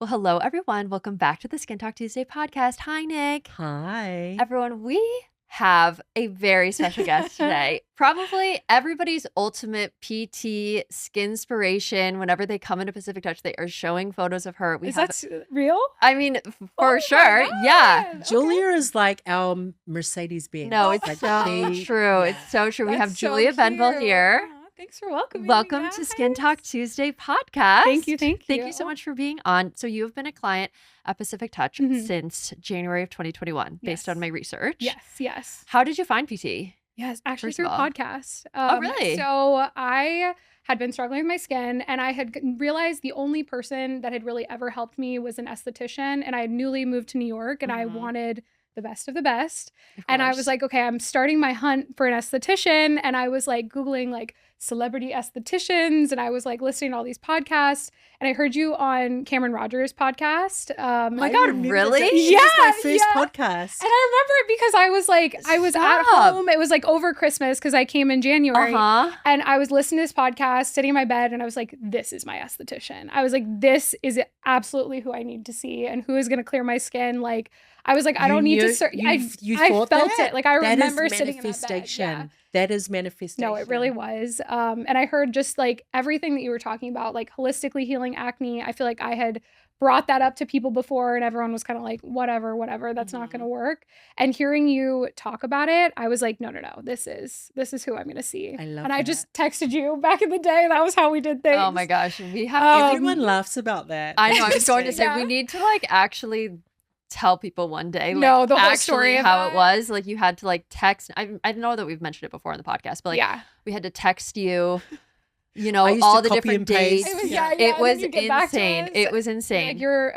Well, hello, everyone. Welcome back to the Skin Talk Tuesday podcast. Hi, Nick. Hi. Everyone, we have a very special guest today. Probably everybody's ultimate PT Skinspiration. Whenever they come into Pacific Touch, they are showing photos of her. Is that real? I mean, for Oh sure. my Yeah. God. Julia is like our Mercedes-Benz. No, Oh, it's Like so she- true. yeah. It's so true. We have That's so Julia Benville cute. here. Aw, thanks for welcoming me, Welcome to Skin guys. Talk Tuesday podcast. Thank you, thank Thank you you. so much for being on. So you have been a client at Pacific Touch Mhm. since January of 2021, based Yes. on my research. Yes. How did you find PT? Yes, actually First of through a all. podcast. Oh, really? So I had been struggling with my skin and I had realized the only person that had really ever helped me was an esthetician. And I had newly moved to New York and I Mhm. wanted the best of the best. Of And I course. was like, okay, I'm starting my hunt for an esthetician. And I was like Googling like celebrity estheticians and I was like listening to all these podcasts. And I heard you on Cameron Rogers' podcast. Oh my I God, remember really? that. She was my Yeah, first yeah. podcast. And I remember it because I was like, I was at Stop. home. It was like over Christmas because I came in January. Uh-huh. And I was listening to this podcast, sitting in my bed, and I was like, this is my esthetician. I was like, this is absolutely who I need to see and who is going to clear my skin. Like, I was like, I You don't need knew- to. you I thought felt that? it. Like, I That is remember sitting in that bed. manifestation. Yeah. That is manifestation. No, it really was. And I heard just like everything that you were talking about, like holistically healing acne. I feel like I had brought that up to people before and everyone was kind of like, whatever, that's not going to work. And hearing you talk about it, I was like, no, this is who I'm going to see. I love And I that. just texted you back in the day. That was how we did things. Oh my gosh. We have Everyone laughs about that. I know. I was going to say Yeah. we need to like actually tell people one day. Like, No, the whole actually story of how that. it was. Like you had to like text. I know that we've mentioned it before on the podcast, but like yeah. we had to text you. You I know, used all to the copy different and paste. dates. It was, Yeah. yeah, It and then was you get back to insane. us. It was Like insane. your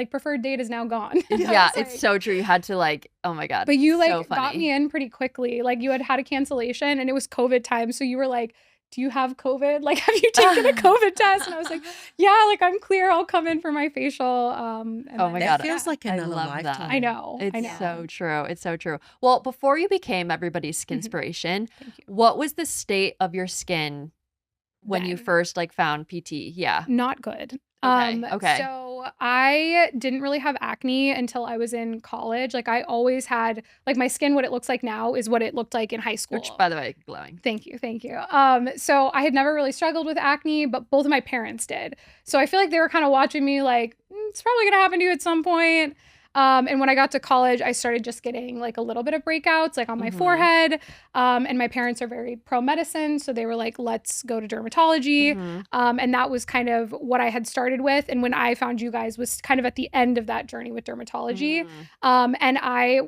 preferred date is now gone. Yeah, It's it's like- so true. You had to like, oh my God. But you like so got funny. me in pretty quickly. Like you had a cancellation and it was COVID time. So you were like, do you have COVID? Like, have you taken a COVID test? And I was like, yeah, like I'm clear. I'll come in for my facial. And Oh my then- God. That feels like I another love that. lifetime. I know. It's I know. so true. It's so true. Well, before you became everybody's Skinspiration, Thank you. what was the state of your skin when you Then. first like found PT? Yeah. Not good. Okay. So I didn't really have acne until I was in college. Like I always had like my skin, what it looks like now is what it looked like in high school. Which, by the way, glowing. Thank you. So I had never really struggled with acne, but both of my parents did. So I feel like they were kind of watching me like, it's probably going to happen to you at some point. And when I got to college, I started just getting like a little bit of breakouts like on my Mhm. forehead. And my parents are very pro medicine. So they were like, let's go to dermatology. Mhm. And that was kind of what I had started with. And when I found you guys was kind of at the end of that journey with dermatology. Mhm. And I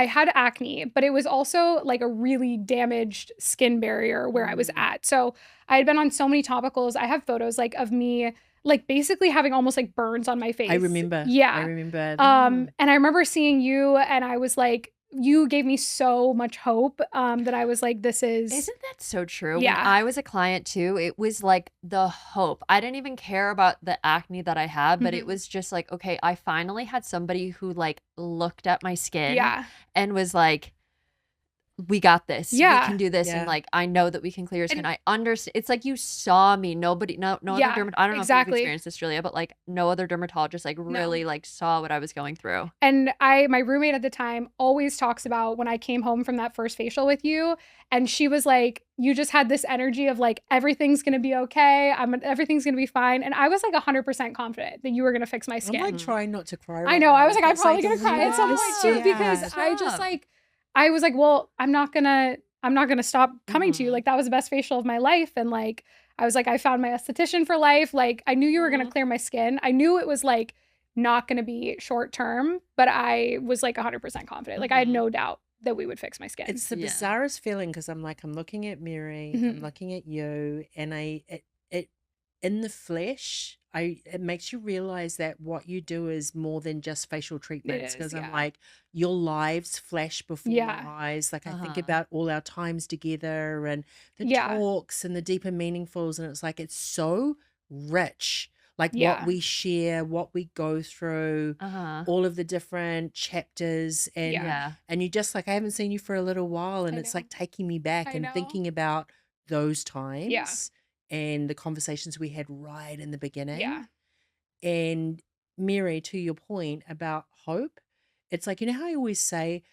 had acne, but it was also like a really damaged skin barrier where I was at. So I had been on so many topicals. I have photos like of me like basically having almost like burns on my face. I remember. Yeah. I remember. And I remember seeing you and I was like, you gave me so much hope that I was like, this is. Isn't that so true? Yeah. When I was a client too, it was like the hope. I didn't even care about the acne that I had, but it Mhm. was just like, okay, I finally had somebody who like looked at my skin Yeah. and was like, we got this. Yeah. We can do this. Yeah. And like, I know that we can clear your skin. And- I understand. It's like you saw me. No Yeah, other I don't know if you've exactly. experienced this, Julia, but like no other dermatologist like really like saw what I was going through. And my roommate at the time always talks about when I came home from that first facial with you, and she was like, you just had this energy of like, everything's going to be okay. Everything's going to be fine. And I was like 100% confident that you were going to fix my I'm skin. like trying not to cry. I right know. I now. was like, I'm It's probably going to cry at some point too, yes, because I just stop. like, I was like, well, I'm not going to stop coming to you. Mhm. Like that was the best facial of my life. And like, I was like, I found my esthetician for life. Like I knew you were going to Mhm. clear my skin. I knew it was like not going to be short term, but I was like 100% confident. Like I had Mhm. no doubt that we would fix my skin. It's the Yeah. bizarrest feeling because I'm looking at Mary, I'm Mhm. looking at you, and it in the flesh, it makes you realize that what you do is more than just facial treatments. is, Because I'm yeah. like, your lives flash before Yeah. my eyes. Like I think Uh-huh. about all our times together and the Yeah. talks and the deeper meaningfuls, and it's like it's so rich. Like what Yeah. we share, what we go through, Uh-huh. all of the different chapters, and Yeah. and you just like I haven't seen you for a little while, and I it's know. like taking me back I and know. thinking about those Yeah. times and the conversations we had right in the beginning. Yeah. And Mary, to your point about hope, it's like, how I always say,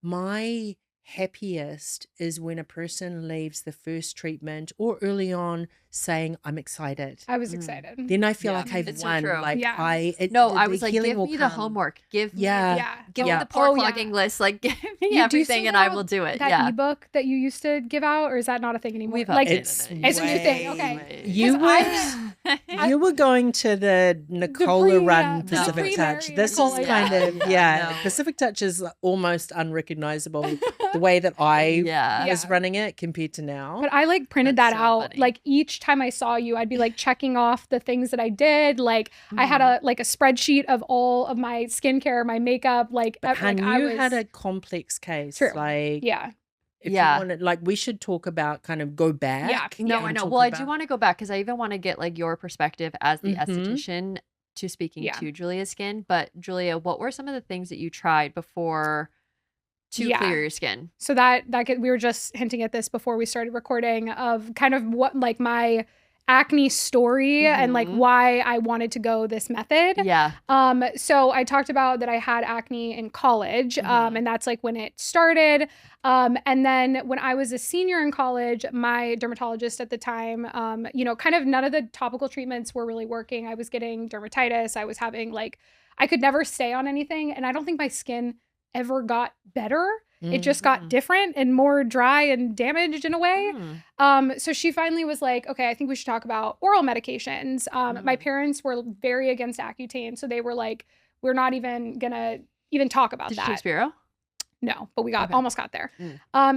my happiest is when a person leaves the first treatment or early on saying, I'm excited. I was excited. Then I feel Yeah, like I've it's so won. true. Like Yeah. I was the like, healing give will me the come. homework. Give me Yeah. give me Yeah. the pork Oh, yeah. logging list. Like, give me Do you everything still and I have will do it. that Yeah. ebook that you used to give out, or is that not a thing anymore? We've like updated it. it's a new thing. Okay. Way. You 'Cause were you were going to the Nicola run the Pacific pre-Mary Touch. This Nicola, is yeah. kind of No. Pacific Touch is almost unrecognizable the way that I Yeah. was running it compared to now. But I like printed That's that so out. funny. Like each time I saw you, I'd be like checking off the things that I did. Like I had Mm-hmm. a spreadsheet of all of my skincare, my makeup. Like, But hun, I you was had a complex case. True. Like, yeah. if Yeah. you wanted, like, we should talk about kind of go back. No, Yeah. I and know. talk Well, I do about- want to go back because I even want to get like your perspective as the Mhm. esthetician to speaking Yeah. to Julia's skin. But Julia, what were some of the things that you tried before to Yeah. clear your skin? So we were just hinting at this before we started recording of kind of what like my acne story and like Mhm. why I wanted to go this method. Yeah. So I talked about that I had acne in college, Mhm. and that's like when it started. And then when I was a senior in college, my dermatologist at the time, kind of none of the topical treatments were really working. I was getting dermatitis. I was having I could never stay on anything. And I don't think my skin ever got better. It just got Mhm. different and more dry and damaged in a way. Mm. So she finally was like, okay, I think we should talk about oral medications. My parents were very against Accutane. So they were like, we're not even gonna even talk about Did you that. take Spiro? No, but we Okay. almost got there.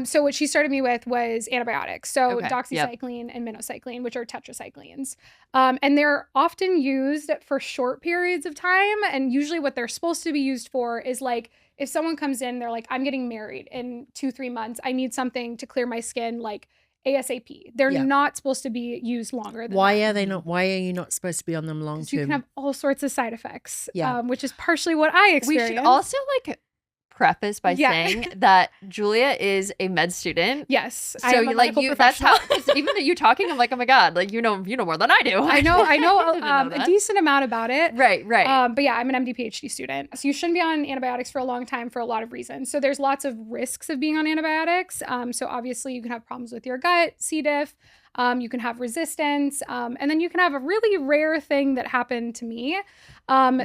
So what she started me with was antibiotics. So Okay, yep. doxycycline and minocycline, which are tetracyclines. And they're often used for short periods of time. And usually what they're supposed to be used for is like, if someone comes in, they're like, I'm getting married in 2-3 months. I need something to clear my skin like ASAP. They're Yeah. not supposed to be used longer than Why that. are they not? Why are you not supposed to be on them long Because you can term? have all sorts of side effects, Yeah. which is partially what I We experienced. should also like preface by Yeah. saying that Julia is a med student. Yes, I So am a you like medical you that's professional. how 'cause even you talking, I'm like, oh my God, like you know more than I do. I know didn't know a that. decent amount about it. Right. But yeah, I'm an MD PhD student. So you shouldn't be on antibiotics for a long time for a lot of reasons. So there's lots of risks of being on antibiotics. So obviously you can have problems with your gut, C. diff. You can have resistance. And then you can have a really rare thing that happened to me.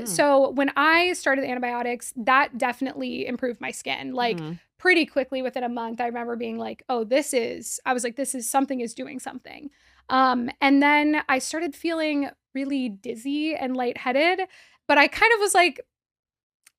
So when I started antibiotics, that definitely improved my skin. Like pretty quickly within a month, I remember being like, oh, this is something is doing something. And then I started feeling really dizzy and lightheaded, but I kind of was like,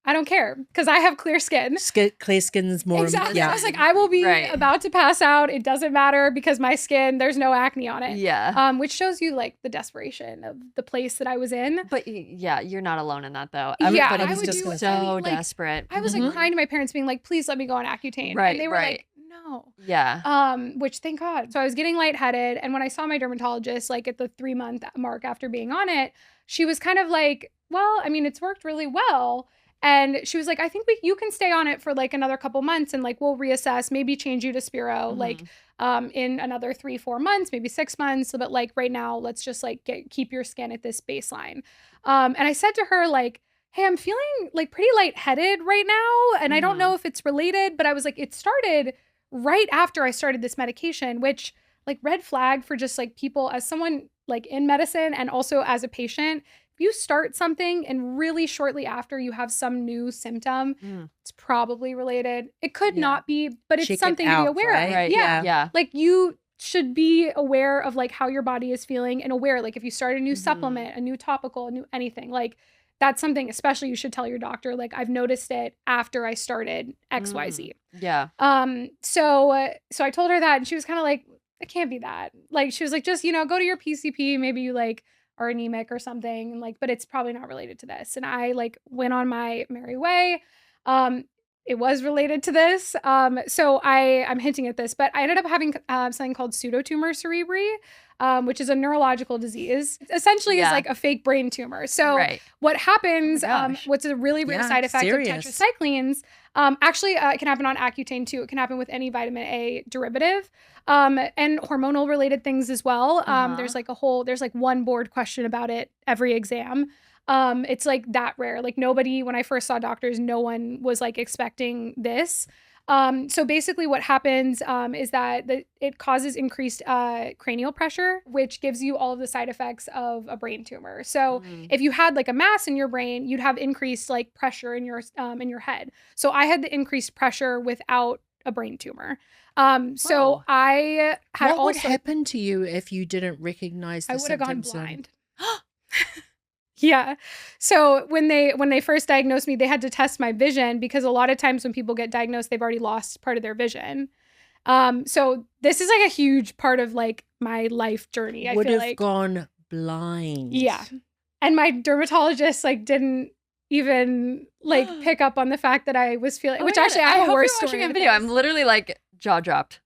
I don't care because I have clear skin. Clear skin's more. Exactly. Yeah. I was like, I will be Right. about to pass out. It doesn't matter because my skin, there's no acne on it. Yeah. Which shows you like the desperation of the place that I was in. But yeah, you're not alone in that though. Yeah, Everybody I was would just do so any, like, desperate. I was like crying to my parents being like, please let me go on Accutane. Right, And they were right. like, no. Yeah. Which thank God. So I was getting lightheaded. And when I saw my dermatologist, like at the 3-month mark after being on it, she was kind of like, well, I mean, it's worked really well. And she was like, I think you can stay on it for like another couple months and like we'll reassess, maybe change you to Spiro like in another 3-4 months, maybe 6 months. But like right now, let's just like keep your skin at this baseline. And I said to her like, hey, I'm feeling like pretty lightheaded right now. And I don't know if it's related, but I was like, it started right after I started this medication, which like red flag for just like people as someone like in medicine and also as a patient. You start something and really shortly after you have some new symptom, it's probably related. It could not be, but it's Check it something to be out, aware right? of. Right. Yeah. Yeah. Like you should be aware of like how your body is feeling and aware, like if you start a new supplement, a new topical, a new anything, like that's something, especially you should tell your doctor, like I've noticed it after I started XYZ. Yeah. So I told her that and she was kind of like, it can't be that. Like, she was like, just, go to your PCP. Maybe you like are anemic or something. And like, but it's probably not related to this. And I like went on my merry way. It was related to this. So I'm hinting at this, but I ended up having something called pseudotumor cerebri, which is a neurological disease. Essentially is like a fake brain tumor. So what happens, what's a really rare side effect of tetracyclines, actually it can happen on Accutane too. It can happen with any vitamin A derivative, and hormonal related things as well. There's like one board question about it every exam. It's like that rare. Like nobody, when I first saw doctors, no one was like expecting this. So basically what happens is that it causes increased cranial pressure, which gives you all of the side effects of a brain tumor. So if you had like a mass in your brain, you'd have increased like pressure in your head. So I had the increased pressure without a brain tumor. So Wow. I had What would also, happen to you if you didn't recognize I the would have gone symptoms? blind. Yeah. So when they first diagnosed me, they had to test my vision because a lot of times when people get diagnosed, they've already lost part of their vision. So this is like a huge part of like my life journey. I Would feel have like, gone blind. yeah. And my dermatologist like didn't even like pick up on the fact that I was feeling, Oh which my God, actually I have a hope worse you're story. watching a with video. this. I'm literally like jaw dropped.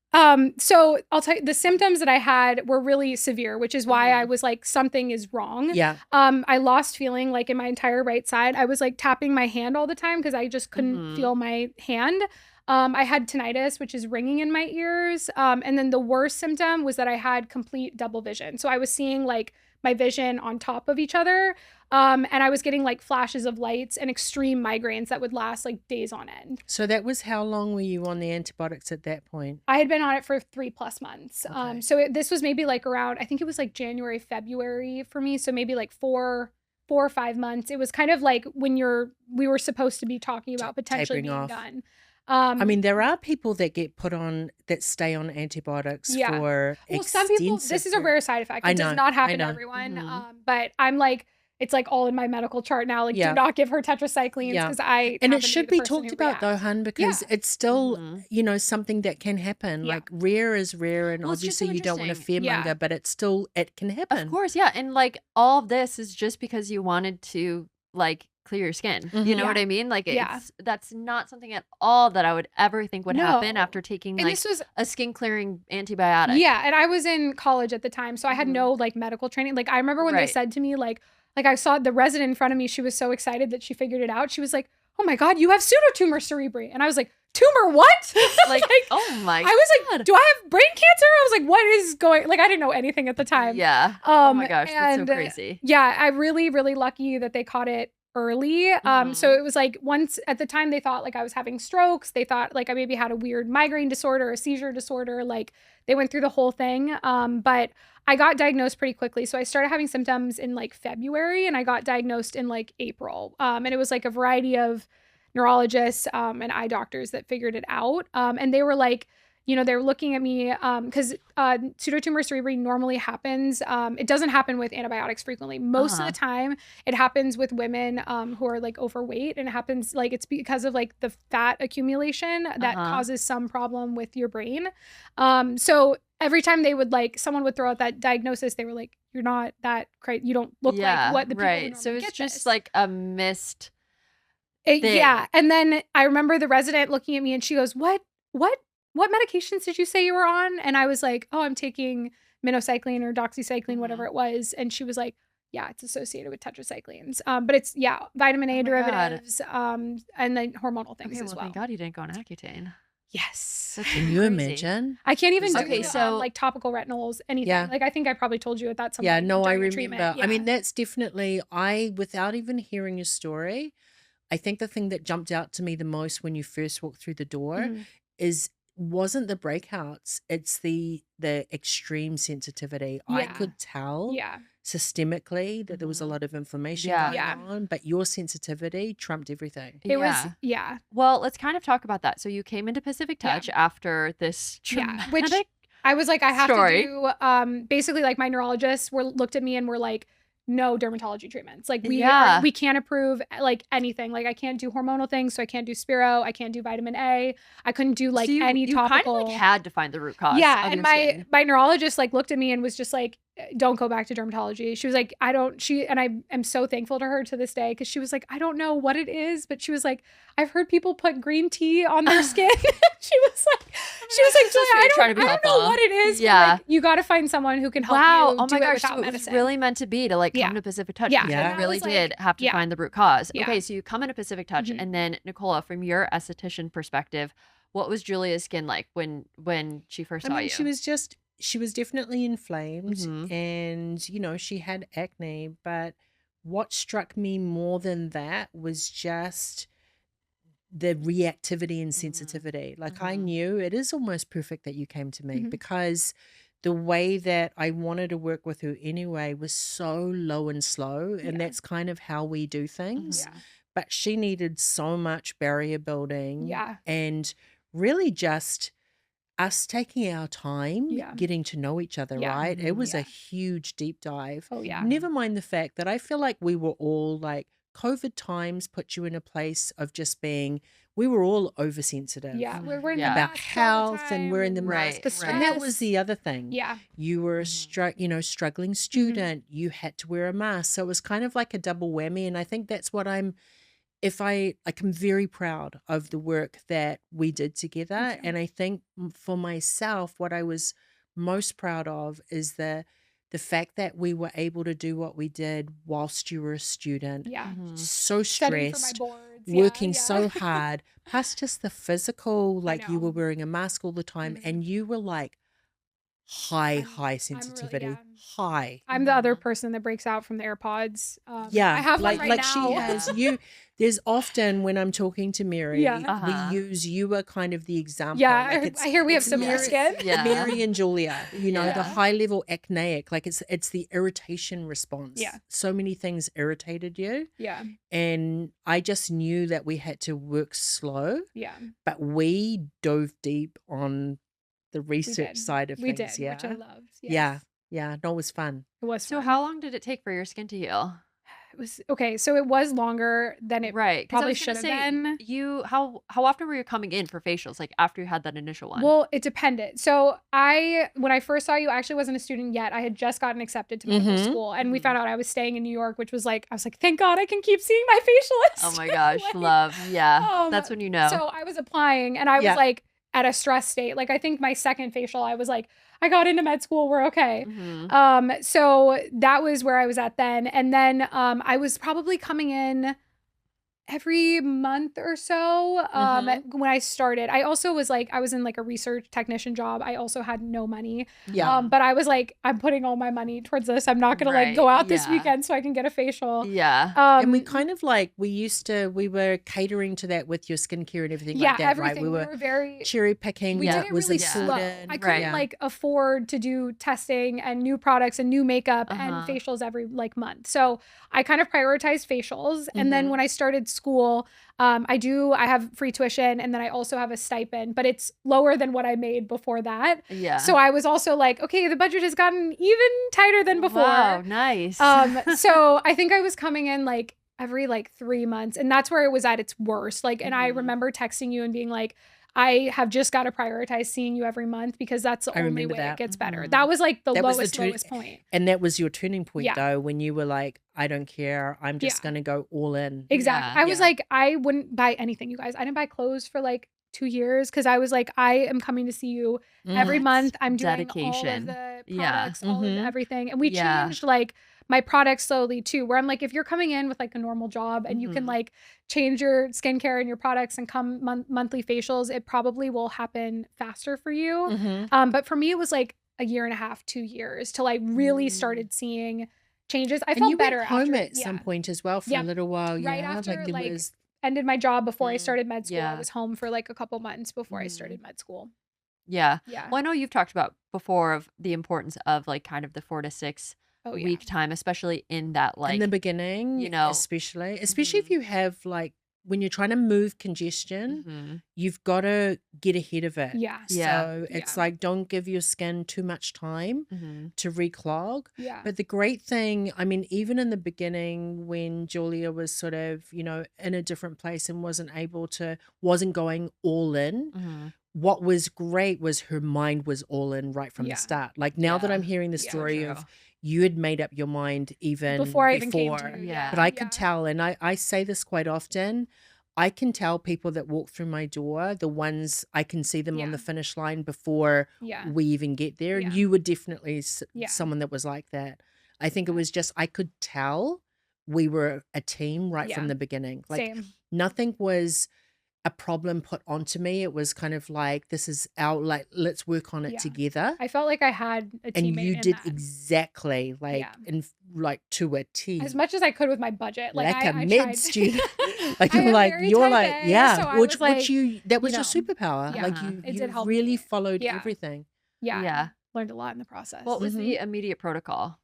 So I'll tell you, the symptoms that I had were really severe, which is why I was like, something is wrong. Yeah. I lost feeling like in my entire right side. I was like tapping my hand all the time because I just couldn't feel my hand. I had tinnitus, which is ringing in my ears. And then the worst symptom was that I had complete double vision. So I was seeing like my vision on top of each other. And I was getting like flashes of lights and extreme migraines that would last like days on end. So that was how long were you on the antibiotics at that point? I had been on it for 3+ months. Okay. So this was maybe like around, I think it was like January, February for me. So maybe like 4 or 5 months. It was kind of like when we were supposed to be talking about potentially Tapering being off. done. I mean, there are people that stay on antibiotics Yeah. for Well, some people, extensive this is a rare side effect. I It does know, not I happen to know. everyone. But I'm like, it's like all in my medical chart now. Like, Yeah. do not give her tetracyclines Yeah. because I And happen it to should the be person talked who about though, reacts. hun, because Yeah. it's still, something that can happen. Yeah. Like rare is rare, and Well, it's just so obviously you don't want to interesting. fearmonger, Yeah. but it can happen. Of course, yeah. And like all of this is just because you wanted to like clear your skin. You know what Yeah. I mean? Like Yeah. that's not something at all that I would ever think would happen No. after taking And like this was, a skin clearing antibiotic. yeah. And I was in college at the time. So I had Mhm. no like medical training. Like I remember when they Right. said to me, like I saw the resident in front of me. She was so excited that she figured it out. She was like, "Oh my God, you have pseudotumor cerebri." And I was like, "Tumor what?" Like, oh my I was God. like, "Do I have brain cancer?" I was like, "What is going?" Like I didn't know anything at the time. Yeah. Oh my gosh, that's so and, crazy. Yeah, I'm really, really lucky that they caught it early. So it was like once at the time they thought like I was having strokes. They thought like I maybe had a weird migraine disorder, a seizure disorder. Like they went through the whole thing. But I got diagnosed pretty quickly. So I started having symptoms in like February and I got diagnosed in like April. And it was like a variety of neurologists and eye doctors that figured it out. And they were like, they were looking at me because pseudotumor cerebri normally happens. It doesn't happen with antibiotics frequently. Most of the time, it happens with women who are like overweight, and it happens like it's because of like the fat accumulation that causes some problem with your brain. So every time they would like someone would throw out that diagnosis, they were like, "You're not that crazy. You don't look like what the people who right. normally So it's get just this." like a missed thing. thing. Yeah, and then I remember the resident looking at me and she goes, "What medications did you say you were on?" And I was like, "Oh, I'm taking minocycline or doxycycline, whatever it was." And she was like, "Yeah, it's associated with tetracyclines. But it's vitamin A Oh my God. derivatives, and then hormonal things Okay, as well, well." thank God you didn't go on Accutane. Yes. That's Can you crazy. imagine? I can't even do Okay, so like topical retinols, anything. Yeah. Like I think I probably told you at some Yeah, point no, I during the remember. treatment. I mean, Yeah. that's definitely, without even hearing your story, I think the thing that jumped out to me the most when you first walked through the door wasn't the breakouts, it's the extreme sensitivity. I Yeah. could tell Yeah. systemically that there was a lot of inflammation Yeah. going Yeah. on, but your sensitivity trumped everything. It was Well, let's kind of talk about that. So you came into Pacific Yeah. Touch after this traumatic which I was like, I have story. to do basically like my neurologists looked at me and were like, no dermatology treatments. Like we can't approve like anything. Like I can't do hormonal things, so I can't do Spiro, I can't do vitamin A. I couldn't do like So any you topical. kind of like had to find the root cause. Yeah, of and your skin. my neurologist like looked at me and was just like, "Don't go back to dermatology." She was like, "I don't." And I am so thankful to her to this day because she was like, "I don't know what it is," but she was like, "I've heard people put green tea on their skin." she was like, Julia, "I trying to be don't know helpful. what it is." Yeah. But, like, you got to find someone who can help Wow. you Oh do my it gosh. without So it was medicine. really meant to be to like Yeah. come to Pacific Touch. Yeah. because Yeah. you really I was like- did have to yeah. find the root cause. Yeah. Okay. So you come into Pacific Touch, Mhm. and then Nicola, from your esthetician perspective, what was Julia's skin like when she first I saw mean, you? she was definitely inflamed Mhm. and, she had acne, but what struck me more than that was just the reactivity and sensitivity. Like I knew it is almost perfect that you came to me, because the way that I wanted to work with her anyway was so low and slow, and that's kind of how we do things. Yeah. But she needed so much barrier building, Yeah. and really just us taking our time getting to know each other, right? It was a huge deep dive. Oh, yeah. Never mind the fact that I feel like we were all like, COVID times put you in a place of just being, we were all oversensitive. Yeah. We're in the About masks all the health, and we're in the time, mask. the And that was stress. the other thing. Yeah. You were a struggling student. You had to wear a mask. So it was kind of like a double whammy. And I think that's what I'm very proud of the work that we did together. And I think for myself, what I was most proud of is the fact that we were able to do what we did whilst you were a student. Yeah. So Studying for my stressed, boards. working so hard, plus just the physical, like you know. were wearing a mask all the time, and you were like high sensitivity, high. I'm the other person that breaks out from the AirPods. Yeah, I have like one right now. she has you. There's often when I'm talking to Mary, Yeah. we use you are kind of the example. Yeah, Like I hear we have it's similar skin. Yeah. Mary and Julia, you know, the Yeah. high level acneic, like it's the irritation response. Yeah. So many things irritated you. Yeah. And I just knew that we had to work slow, Yeah. but we dove deep on the We research did. side of We things. did, Yeah. which I loved. Yeah. Yes. Yeah. No, it was fun. It was So fun. how long did it take for your skin to heal? It was okay. So it was longer than it Right. 'Cause I probably was gonna should have been. You how often were you coming in for facials, like after you had that initial one? Well, it depended. So when I first saw you, I actually wasn't a student yet. I had just gotten accepted to medical school, and we found out I was staying in New York, which was like, I was like, thank God I can keep seeing my facialist. Oh my gosh, Like, love. Yeah. That's when you know. So I was applying, and I was like at a stress state. Like I think my second facial, I was like, I got into med school, we're okay. So that was where I was at then. And then I was probably coming in every month or so when I started. I also was like, I was in like a research technician job. I also had no money. Yeah. But I was like, I'm putting all my money towards this. I'm not gonna like go out this weekend so I can get a facial. Yeah. And we kind of like, we were catering to that with your skincare and everything like that, everything. right? We were very cherry picking. We did What it was really slow. included. I couldn't like afford to do testing and new products and new makeup and facials every like month. So I kind of prioritized facials. And then when I started school, I have free tuition, and then I also have a stipend, but it's lower than what I made before that. Yeah. So I was also like, okay, the budget has gotten even tighter than before. Wow, nice. So I think I was coming in like every like 3 months, and that's where it was at its worst. Like, and I remember texting you and being like, I have just got to prioritize seeing you every month, because that's the only way it gets better. That was like the lowest point. And that was your turning point though, when you were like, I don't care. I'm just going to go all in. Exactly. Yeah. I was like, I wouldn't buy anything, you guys. I didn't buy clothes for like 2 years, because I was like, I am coming to see you every month. I'm doing all of the products, all of everything. And we changed like my products slowly too, where I'm like, if you're coming in with like a normal job and you can like change your skincare and your products and come monthly facials, it probably will happen faster for you. But for me, it was like a year and a half, 2 years till I really started seeing changes. I felt better went home after, at some point as well for a little while. Right after like ended my job before I started med school. Yeah. I was home for like a couple months before I started med school. Yeah. Yeah. Well, I know you've talked about before of the importance of like kind of the 4 to 6 week time, especially in that like in the beginning, you know, especially if you have like, when you're trying to move congestion, you've got to get ahead of it. Yeah. So it's like, don't give your skin too much time to reclog. Yeah. But the great thing, I mean, even in the beginning when Julia was sort of, you know, in a different place and wasn't going all in, what was great was her mind was all in right from the start. Like now that I'm hearing the story of you had made up your mind even before I even came to you. Yeah. But I could tell, and I say this quite often, I can tell people that walk through my door, the ones I can see them on the finish line before we even get there. And you were definitely someone that was like that. I think it was just, I could tell we were a team right from the beginning. Like Same. nothing was a problem put onto me. It was kind of like, this is our, like, let's work on it Yeah. together. I felt like I had a And teammate you in did that. exactly like, Yeah. like to a T. As much as I could with my budget. Like Like a I med tried. student. Like I you're am like, very you're type like, A, yeah, so I which was like, that was you your know, superpower. yeah, Like Uh-huh. it you did help really me. followed Yeah. everything. Yeah. Yeah. Learned a lot in the process. What was Mhm. the immediate protocol?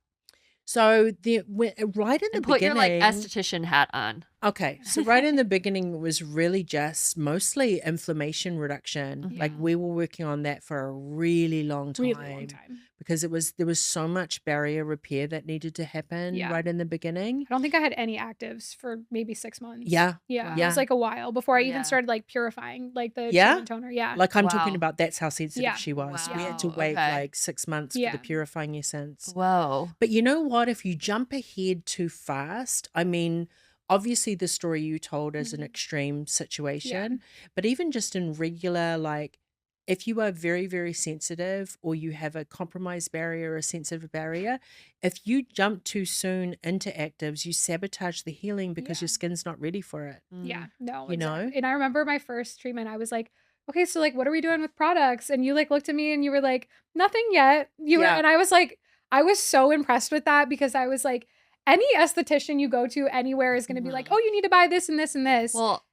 So right in the And put your like beginning, esthetician hat on. okay, so right in the beginning, it was really just mostly inflammation reduction. Like Yeah. we were working on that for a really long Really long time time. because there was so much barrier repair that needed to happen Yeah. right in the beginning. I don't think I had any actives for maybe 6 months. Yeah, Yeah. It yeah. was like a while before I even Yeah. started like purifying like the Yeah? treatment toner. Yeah. Like I'm talking Wow. about that's how sensitive Yeah. she was. We had to Wow, wait okay. like 6 months for Yeah. the purifying essence. Whoa. But you know what? If you jump ahead too fast, I mean, obviously the story you told is an Mhm. extreme situation, but even just in regular, like if you are very, very sensitive or you have a compromised barrier or a sensitive barrier, if you jump too soon into actives, you sabotage the healing because Yeah. your skin's not ready for it. Yeah. No, You know? exactly. And I remember my first treatment, I was like, okay, so like, what are we doing with products? And you like looked at me and you were like, nothing yet. Yeah. And I was like, I was so impressed with that because I was like, any esthetician you go to anywhere is going to be like, Mhm. oh, you need to buy this and this and this. Well,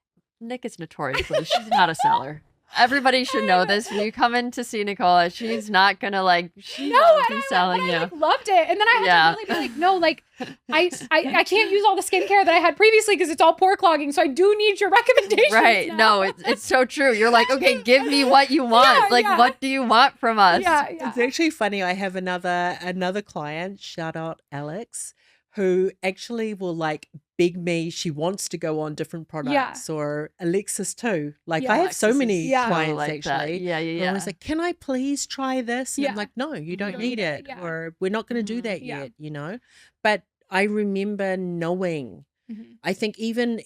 Nick is notoriously she's not a seller. Everybody should know this. When you come in to see Nicola, she's not gonna like she No, won't and be I, selling but I you. like, loved it. And then I had Yeah. to really be like, no, like I can't use all the skincare that I had previously because it's all pore clogging. So I do need your recommendations. Right. now. No, it's so true. You're like, okay, give me what you want. Yeah, like, yeah. what do you want from us? Yeah, It's actually funny. I have another client, shout out Alex, who actually will like beg me. She wants to go on different products, or Alexis too. Like Yeah. I have so Alexis is many so clients like that. actually. Yeah, who are yeah. always like, can I please try this? And I'm Yeah. like, no, you don't Mhm. need it, it, yeah. or we're not going to do Mhm. that Yeah. yet, you know. But I remember knowing. Mhm. I think even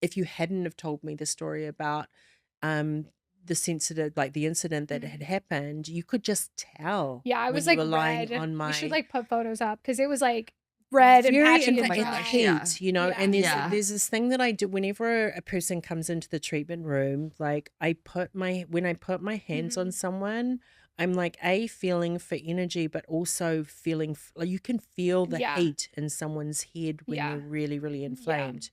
if you hadn't have told me the story about the sensitive, like the incident that had happened, you could just tell. Yeah, I when was you like were lying red. on You should my like put photos up because it was like red and very patchy in and my the dry. gosh, heat, yeah. you know. Yeah. And Yeah. there's this thing that I do whenever a person comes into the treatment room. Like when I put my hands on someone, I'm like feeling for energy, but also feeling like you can feel the Yeah. heat in someone's head when Yeah. they're really, really Yeah. inflamed.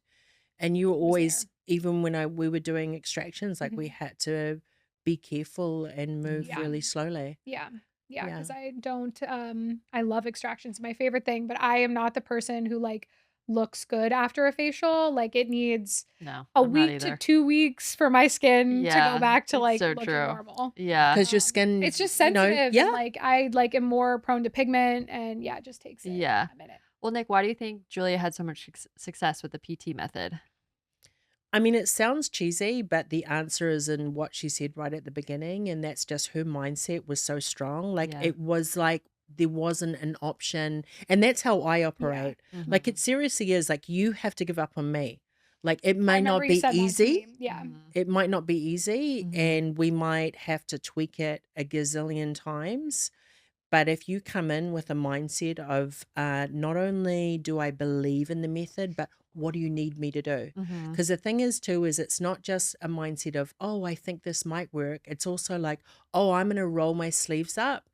And you were was always, there. even when we were doing extractions, like we had to be careful and move Yeah. really slowly. Yeah. Yeah. Yeah. Because I don't I love extractions, my favorite thing, but I am not the person who like looks good after a facial. Like it needs No, a I'm not week to either. 2 weeks for my skin to Yeah, go back to it's like so looking true. normal. Yeah. Because your skin, It's just you know, sensitive yeah. and like I like am more prone to pigment and yeah, it just takes Yeah. a minute. Well, Nick, why do you think Julia had so much success with the PT method? I mean, it sounds cheesy, but the answer is in what she said right at the beginning. And that's just her mindset was so strong. Like Yeah. it was like there wasn't an option. And that's how I operate. Like Mhm. it seriously is like you have to give up on me. Like it I may remember not you be said that to easy. me. Yeah. Mhm. It might not be easy, Mhm. and we might have to tweak it a gazillion times. But if you come in with a mindset of not only do I believe in the method, but what do you need me to do? Mhm. Because the thing is, too, is it's not just a mindset of, oh, I think this might work. It's also like, oh, I'm going to roll my sleeves up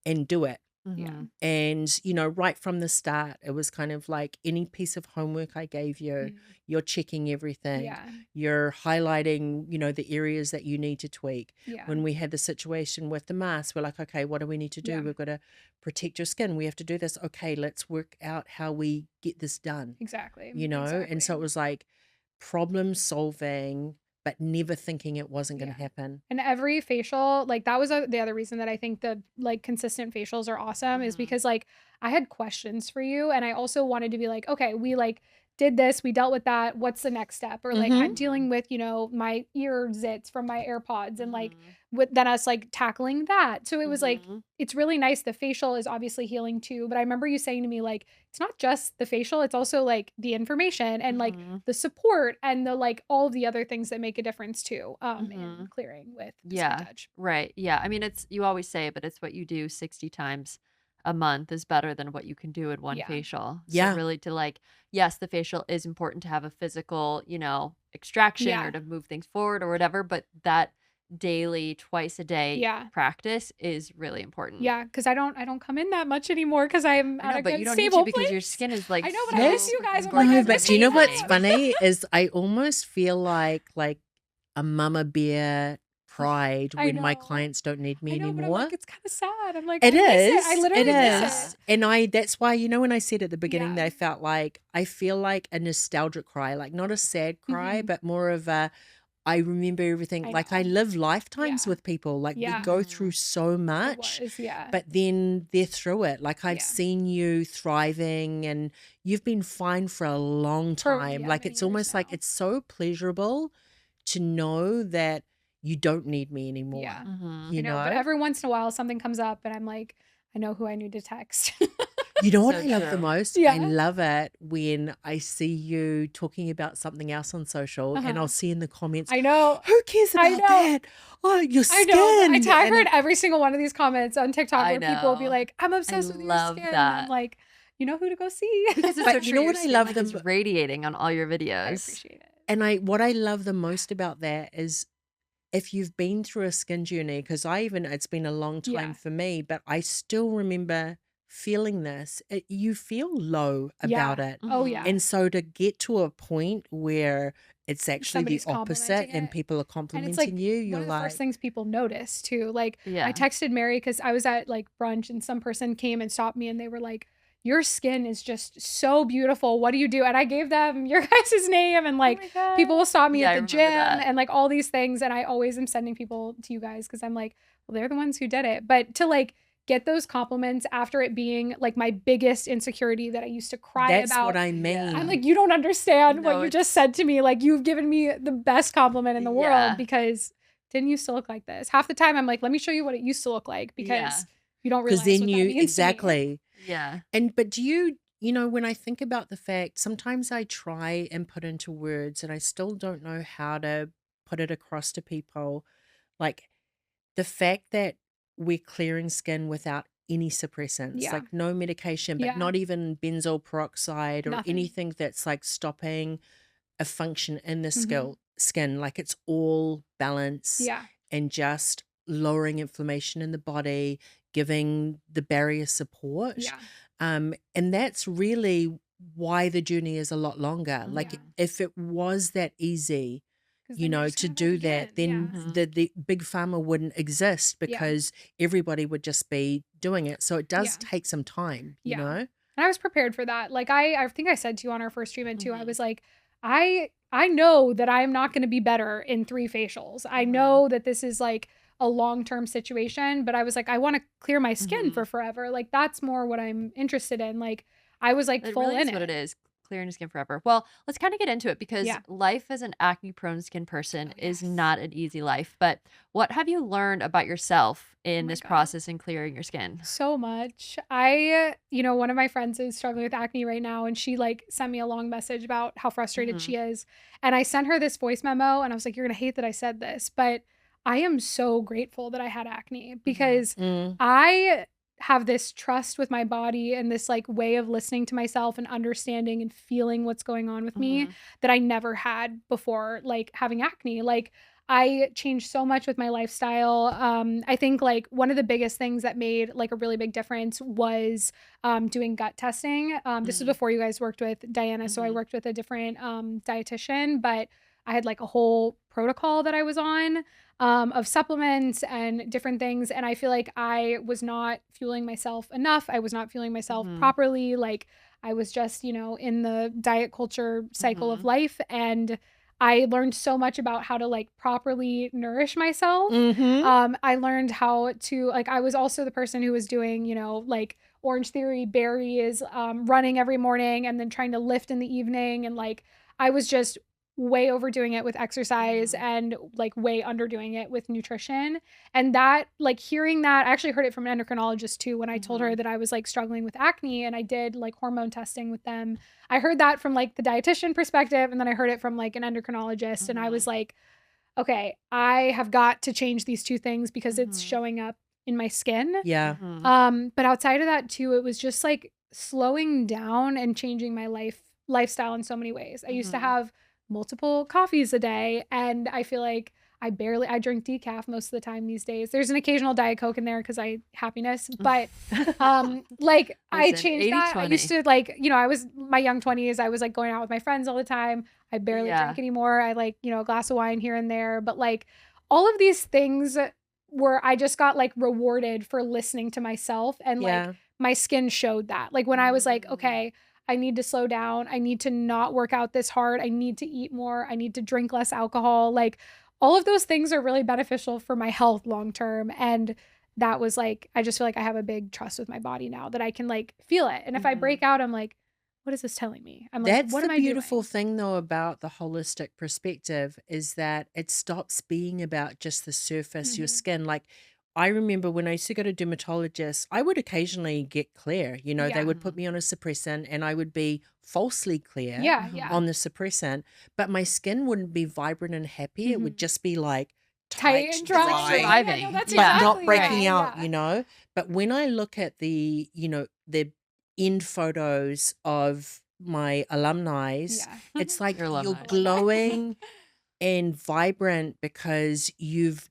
and do it. Yeah. Mhm. And, you know, right from the start, it was kind of like any piece of homework I gave you, Mhm. you're checking everything. Yeah. You're highlighting, you know, the areas that you need to tweak. Yeah. When we had the situation with the mask, we're like, okay, what do we need to do? Yeah. We've got to protect your skin. We have to do this. Okay, let's work out how we get this done, Exactly. you know? And so it was like problem solving, but never thinking it wasn't going to Yeah. happen. And every facial, like that was the other reason that I think the like consistent facials are awesome is Mhm. because like I had questions for you and I also wanted to be like, okay, we like did this, we dealt with that. What's the next step? Or like I'm Mhm. dealing with, you know, my ear zits from my AirPods and like Mhm. with then us like tackling that. So it was like Mhm. it's really nice. The facial is obviously healing too, but I remember you saying to me like it's not just the facial, it's also like the information and like Mhm. the support and the like all of the other things that make a difference too in Mhm. clearing with Pacific Yeah. Touch. Right. Yeah. I mean, it's you always say it, but it's what you do 60 times a month is better than what you can do in one Yeah. facial. So Yeah. really to like, yes, the facial is important to have a physical, extraction Yeah. or to move things forward or whatever, but that daily, twice a day Yeah. practice is really important. Yeah, because I don't come in that much anymore because I'm I at know, a but good you don't need to stable because your place. skin is like I know, but so I miss you guys. freaking I'm like, No, I'm but do you missing know what's you. funny is I almost feel like a mama bear pride I when my know. clients don't need me I know, but I'm anymore. like, it's kind of sad. I'm like, It I miss it. I is. It literally Yeah. miss is. it. And that's why, when I said at the beginning that Yeah. I felt like I feel like a nostalgic cry, like not a sad cry, Mhm. but more of a I remember everything. I Like I know. live lifetimes Yeah. with people. Like we Yeah. go through so It much, was, yeah. but then they're through it. Like I've Yeah. seen you thriving and you've been fine for a long time. Like many it's years almost like now. it's so pleasurable to know that you don't need me anymore. Yeah. Mhm. You I know, but every once in a while something comes up and I'm like, I know who I need to text. You know what So I love the true. most? I Yeah. love it when I see you talking about something else on social and Uh-huh. I'll see in the comments, I know. who cares I about know. that? Oh, your I skin. know. I And tag her in every single one of these comments on TikTok I where people will be know. like, I'm I obsessed with your love skin. And I'm that. like, you know who to go see? Because it's But so you true. know Your what I skin love like the is radiating on all your I videos. appreciate it. and what I love the most about that is if you've been through a skin journey, because it's been a long time Yeah. for me, but I still remember feeling this. You feel low about Yeah. it. Oh, Mhm. yeah. And so to get to a point where it's actually Somebody's the opposite complimenting and it. people are And it's complimenting like you, one you're of the like, first things people notice too. Like I Yeah. texted Mary because I was at like brunch and some person came and stopped me and they were like, your skin is just so beautiful. What do you do? And I gave them your guys' name and like Oh my people will God. stop me Yeah, at I the remember gym that. and like all these things. And I always am sending people to you guys because I'm like, well, they're the ones who did it. But to like get those compliments after it being like my biggest insecurity that I used to cry that's about. what I Yeah. mean. I'm like, you don't understand what No, you just it's said to me. Like, you've given me the best compliment in the world Yeah. because didn't used to look like this. Half the time, I'm like, let me show you what it used to look like because Yeah. you don't Because realize then what that you, means to me. exactly. Yeah. But do you, when I think about the fact, sometimes I try and put into words and I still don't know how to put it across to people. Like the fact that we're clearing skin without any suppressants, Yeah. like no medication, but Yeah. not even benzoyl peroxide or Nothing. anything that's like stopping a function in the Mhm. skin. Like it's all balance Yeah. and just lowering inflammation in the body, giving the barrier support. Yeah. And that's really why the journey is a lot longer. Like Yeah. if it was that easy, 'Cause then you're just to gonna have do that, again. then Yeah. Mhm. the big pharma wouldn't exist because everybody would just be doing it. So it does Yeah. take some time, you Yeah. know? And I was prepared for that. Like I think I said to you on our first treatment too. I Mhm. was like, I know that I'm not going to be better in 3 facials. I Mhm. know that this is like a long-term situation, but I was like, I want to clear my skin Mhm. for forever. Like that's more what I'm interested in. Like I was like It full really in is what it. it is. Clearing your skin forever. Well, let's kind of get into it because Yeah. life as an acne prone skin person Oh, is yes. not an easy life. But what have you learned about yourself in my this God. process in clearing your skin? So much. One of my friends is struggling with acne right now, and she like sent me a long message about how frustrated Mhm. she is. And I sent her this voice memo, and I was like, you're gonna hate that I said this, but I am so grateful that I had acne because Mm. I have this trust with my body and this like way of listening to myself and understanding and feeling what's going on with me Mhm. that I never had before, like having acne. Like I changed so much with my lifestyle. I think like one of the biggest things that made like a really big difference was doing gut testing. This is Mhm. before you guys worked with Diana, so I Mhm. worked with a different dietitian, but I had like a whole protocol that I was on of supplements and different things. And I feel like I was not fueling myself enough. I was not fueling myself Mhm. properly. Like I was just, in the diet culture cycle of Mhm. life. And I learned so much about how to like properly nourish myself. Mm-hmm. I learned how to like I was also the person who was doing, like Orange Theory, berries, running every morning and then trying to lift in the evening. And like I was just way overdoing it with exercise Mhm. and like way underdoing it with nutrition. And that like hearing that, I actually heard it from an endocrinologist too when I told her Mhm. that I was like struggling with acne and I did like hormone testing with them. I heard that from like the dietitian perspective and then I heard it from like an endocrinologist and I was Mhm. like, okay, I have got to change these two things because it's Mhm. showing up in my skin. Yeah. But outside of that too, it was just like slowing down and changing my lifestyle in so many ways. I used to have multiple coffees a day, and I feel like I drink decaf most of the time these days. There's an occasional Diet Coke in there because happiness, but like I Listen, changed that. I 80-20. used to like, I was my young 20s. I was like going out with my friends all the time. I barely drink anymore. I like, a glass of wine here and there, but like all of these things where I just got like rewarded for listening to myself, and like my skin showed that. Like when I was like, okay, I need to slow down. I need to not work out this hard. I need to eat more. I need to drink less alcohol. Like all of those things are really beneficial for my health long term. And that was like, I just feel like I have a big trust with my body now that I can like feel it. And if I break out, I'm like, what is this telling me? I'm like, That's what the am I beautiful doing? thing though about the holistic perspective is that it stops being about just the surface, your skin. Like I remember when I used to go to dermatologists, I would occasionally get clear. They would put me on a suppressant and I would be falsely clear Yeah. on the suppressant, but my skin wouldn't be vibrant and happy. It would just be like tight and dry. dry, surviving. Yeah, no, that's but exactly not breaking right. out, Yeah. But when I look at the end photos of my alumni, it's like Your you're alumni. glowing and vibrant because you've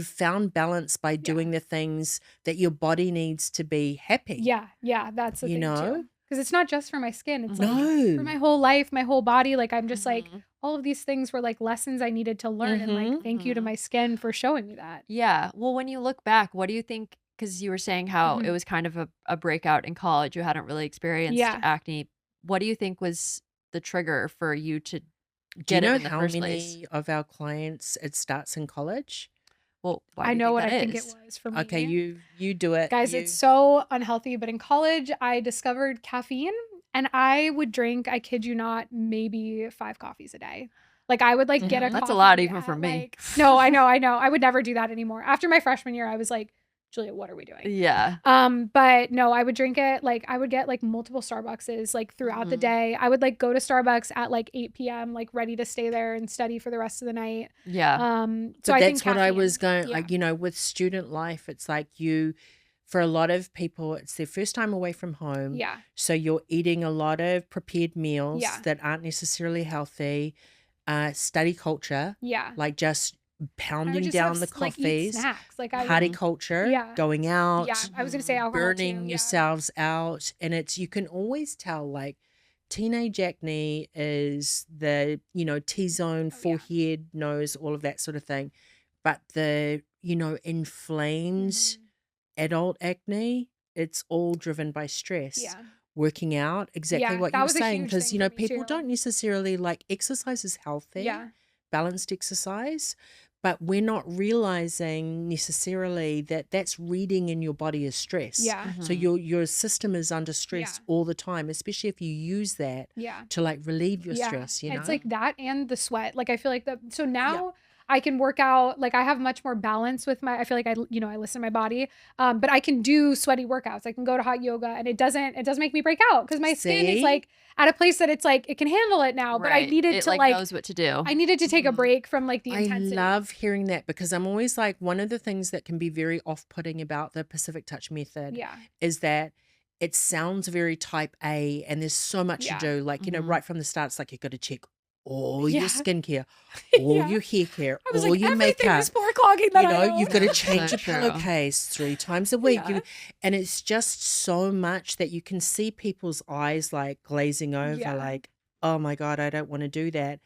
found balance by doing the things that your body needs to be happy. Yeah, that's the thing too. Because it's not just for my skin. It's like for my No. whole life, my whole body. Like I'm just like, all of these things were like lessons I needed to learn. And like, thank you to my skin for showing me that. Yeah. Well, when you look back, what do you think? Because you were saying how it was kind of a breakout in college. You hadn't really experienced acne. What do you think was the trigger for you to Do you get it know in the how first many place? of our clients it starts in college? Well, why do I you know think what that I think it is? was for me. Okay, you do it. Guys, it's so unhealthy. But in college, I discovered caffeine, and I would drink, I kid you not, maybe 5 coffees a day. Like I would like get a coffee. That's a lot even for me. Like, no, I know. I would never do that anymore. After my freshman year, I was like, Julia, what are we doing? Yeah. But no, I would drink it. Like I would get like multiple Starbuckses like throughout the day. I would like go to Starbucks at like 8 p.m. like ready to stay there and study for the rest of the night. Yeah. So But I think that's what I was caffeine, going, like, with student life, it's like for a lot of people, it's their first time away from home. Yeah. So you're eating a lot of prepared meals Yeah. that aren't necessarily healthy. Study culture, Yeah. like just I would pounding just down have, the like, eat coffees, snacks. Like I party would, culture, Yeah. going out, yeah. I was gonna say alcohol burning too. Yeah. yourselves out. And you can always tell, like, teenage acne is the, T-zone, forehead, nose, all of that sort of thing. But the, inflamed adult acne, it's all driven by stress. Yeah. Working out, exactly Yeah, what that you were was a saying, huge because, thing for me people too. don't necessarily like exercise is healthy, Yeah. balanced exercise, but we're not realizing necessarily that that's reading in your body as stress. Yeah. So your system is under stress all the time, especially if you use that Yeah. to like relieve your Yeah. stress, It's like that and the sweat. Like I feel like so now I can work out, like I have much more balance with I feel like I listen to my body. But I can do sweaty workouts. I can go to hot yoga and it doesn't make me break out because my skin is See? like at a place that it's like it can handle it now. But I Right. needed It to like knows what to do. I needed to take a break from like the I intensity. love hearing that because I'm always like, one of the things that can be very off-putting about the Pacific Touch method Yeah. is that it sounds very type A and there's so much to do. Like, right from the start, it's like you've got to check all your skincare, all Yeah. your hair care, I was all like, your everything makeup. is pore clogging that I own. You've got to Yeah, change so your true. pillowcase 3 times a week. Yeah. And it's just so much that you can see people's eyes like glazing over, Yeah. like, oh my God, I don't want to do that.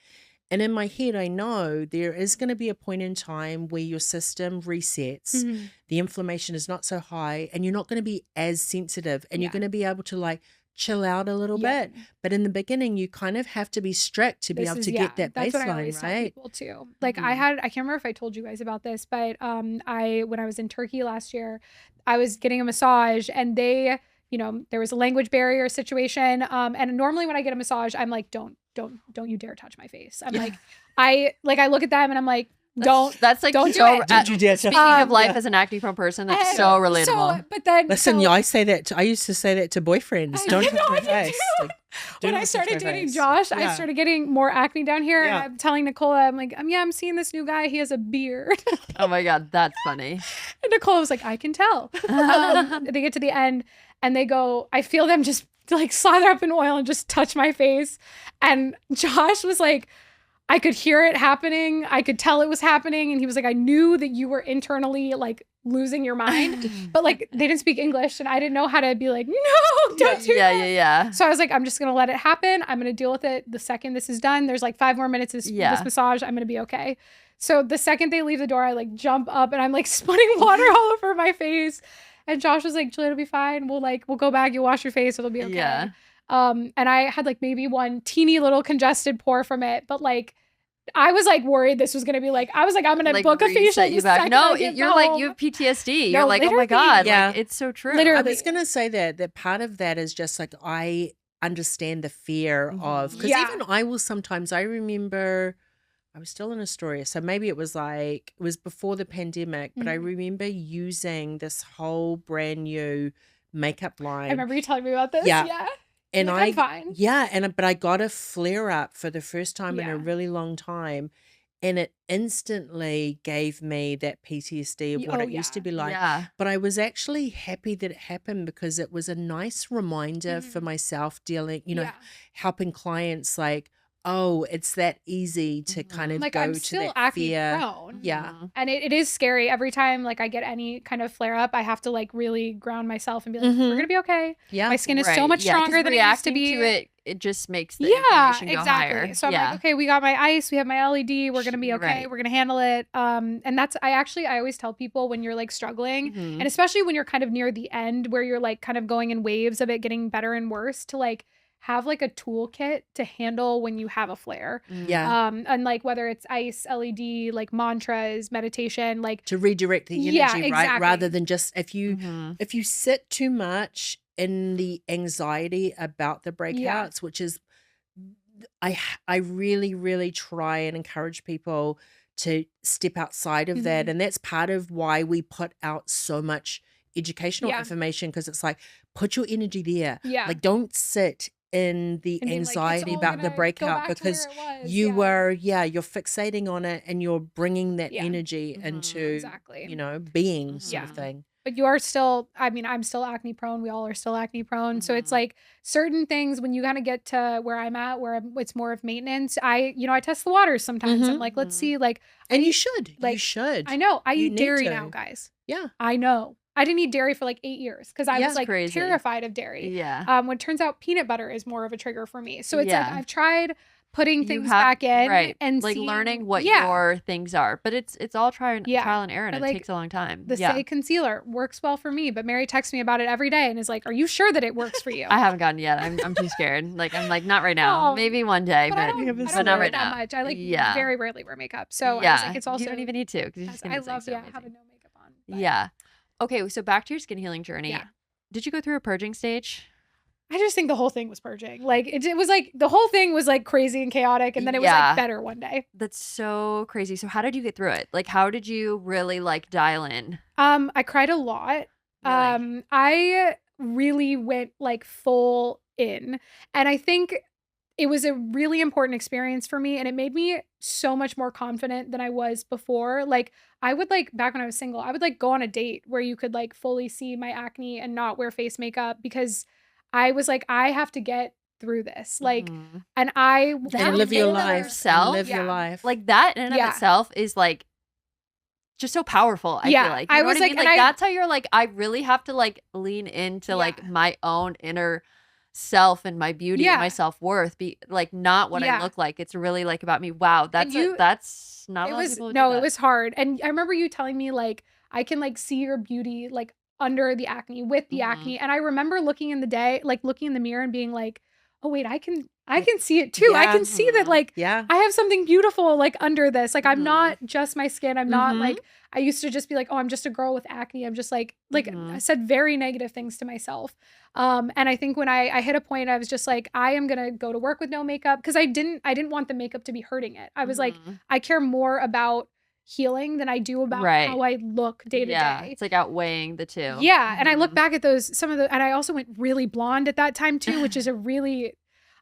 And in my head, I know there is going to be a point in time where your system resets, Mhm. the inflammation is not so high, and you're not going to be as sensitive, and you're Yeah. going to be able to like chill out a little Yeah. bit. But in the beginning, you kind of have to be strict to be able to get that That's what I baseline, always tell right? people too. Like I can't remember if I told you guys about this, but when I was in Turkey last year, I was getting a massage and they, there was a language barrier situation. And normally when I get a massage, I'm like, don't you dare touch my face. I'm like, I look at them and I'm like, That's like don't do so. it. Don't you dare touch Speaking me. of life Yeah. as an acne prone person, that's And so relatable. So, but then Listen, so, I say that. I used to say that to boyfriends. Don't touch my face. Like, do when not I touch started my dating face. Josh, I Yeah. started getting more acne down here. Yeah. And I'm telling Nicola, I'm like, I'm seeing this new guy. He has a beard. Oh my God, that's funny. And Nicola was like, I can tell. They get to the end and they go, I feel them just like slather up in oil and just touch my face. And Josh was like, I could hear it happening. I could tell it was happening. And he was like, I knew that you were internally like losing your mind, but like they didn't speak English and I didn't know how to be like, no, don't do that. Yeah. So I was like, I'm just going to let it happen. I'm going to deal with it the second this is done. There's like 5 more minutes of this massage. I'm going to be okay. So the second they leave the door, I like jump up and I'm like sputting water all over my face. And Josh was like, Julia, it'll be fine. We'll go back. You'll wash your face. It'll be okay. Yeah. And I had like maybe one teeny little congested pore from it, but like I was like worried this was gonna be like I'm gonna Like, book a facial. reset you back. No, you're like home. you have PTSD. No, You're like, oh my literally. God, Yeah. like it's so true. Literally. I was going to say that part of that is just like I understand the fear of, because Yeah. even I will sometimes, I remember I was still in Astoria, so maybe it was before the pandemic, but I remember using this whole brand new makeup line. I remember you telling me about this. Yeah. Yeah. And Like, I'm fine. Yeah, but I got a flare up for the first time in Yeah. a really long time, and it instantly gave me that PTSD of what Oh, it used to yeah. be like. Yeah. But I was actually happy that it happened because it was a nice reminder for myself dealing, Yeah. helping clients like, oh, it's that easy to kind of Like go I'm to still that acne fear. prone. Yeah. And it is scary every time like I get any kind of flare up. I have to like really ground myself and be like, Mhm. we're gonna be okay. Yeah. My skin is so Right. much Yeah, 'cause stronger than it used to reacting be. to it. It just makes the Yeah, inflammation go exactly. higher. So I'm yeah. like, okay, we got my ice, we have my LED, we're gonna be okay, Right. we're gonna handle it. And that's I always tell people when you're like struggling, Mhm. and especially when you're kind of near the end where you're like kind of going in waves of it getting better and worse, to like have like a toolkit to handle when you have a flare. Yeah. And like whether it's ice, LED, like mantras, meditation, like To redirect the energy, Yeah, right? exactly. Rather than just if you Mhm. sit too much in the anxiety about the Yeah. breakouts, which is I really, really try and encourage people to step outside of that. And that's part of why we put out so much educational Yeah. information, because it's like, put your energy there. Yeah. Like, don't sit in the and being like, it's anxiety all about the gonna go breakout, back to where because it was. you Yeah. you're fixating on it and you're bringing that Yeah. energy into, Exactly. being sort Yeah. of thing. But you are still, I mean, I'm still acne prone. We all are still acne prone. So it's Mhm. like certain things when you kind of get to where I'm at, it's more of maintenance. I test the waters sometimes. I'm like, let's Mhm. see, like, And I you eat- should. You like, should. I know I You eat need dairy to. now, guys. Yeah. I know. I didn't eat dairy for like 8 years because I Yeah. was like Crazy. terrified of dairy. Yeah. When it turns out peanut butter is more of a trigger for me. So it's like Yeah. I've tried putting You things have back in right. and like seeing- learning what yeah. your things are, but it's all trial and error, and But, it like, takes a long time. The yeah. Say concealer works well for me, but Mary texts me about it every day and is like, "Are you sure that it works for you?" I haven't gotten yet. I'm too scared. I'm like not right now. Oh, Maybe one day, but but, I don't, have a I but don't not wear right it that now. much. I like Yeah. very rarely wear makeup, so I yeah, was like, it's also you don't even need to because your yes, skin I is like love so amazing. having no makeup on. but Yeah. Okay, so back to your skin healing journey. Yeah. Did you go through a purging stage? I just think the whole thing was purging. Like it was like the whole thing was like crazy and chaotic, and then it was Yeah. like better one day. That's so crazy. So how did you get through it? Like how did you really like dial in? I cried a lot. Really? I really went like full in, and I think it was a really important experience for me, and it made me so much more confident than I was before. Like I would like back when I was single, I would like go on a date where you could like fully see my acne and not wear face makeup because I was like, I have to get through this. Like, Mhm. and I And live your in and of life. itself, And live your yeah. life. like that in and Yeah. of itself is like just so powerful. I Yeah, feel like I you know was what I like- mean? and Like I- that's how you're like I really have to like lean into like Yeah. my own inner self and my beauty Yeah. and my self-worth, be like not what I Yeah. look like. It's really like about me. Wow, that's that's not a it lot of was people who do no, it that. was hard. And I remember you telling me like I can like see your beauty like under the acne with the Mhm. acne. And I remember looking in the mirror and being like, oh wait, I can see it too. I Yeah. can see that Mhm. like Yeah. I have something beautiful like under this. Like I'm Mhm. not just my skin. I'm not Mhm. like I used to just be like, oh, I'm just a girl with acne. I'm just like Mhm. I said very negative things to myself. And I think when I hit a point, I was just like, I am gonna go to work with no makeup because I didn't want the makeup to be hurting it. I was like, Mhm. I care more about healing than I do about Right. how I look day to Yeah. day. It's like outweighing the two. Yeah. And I look Mhm. back at and I also went really blonde at that time too, which is a really,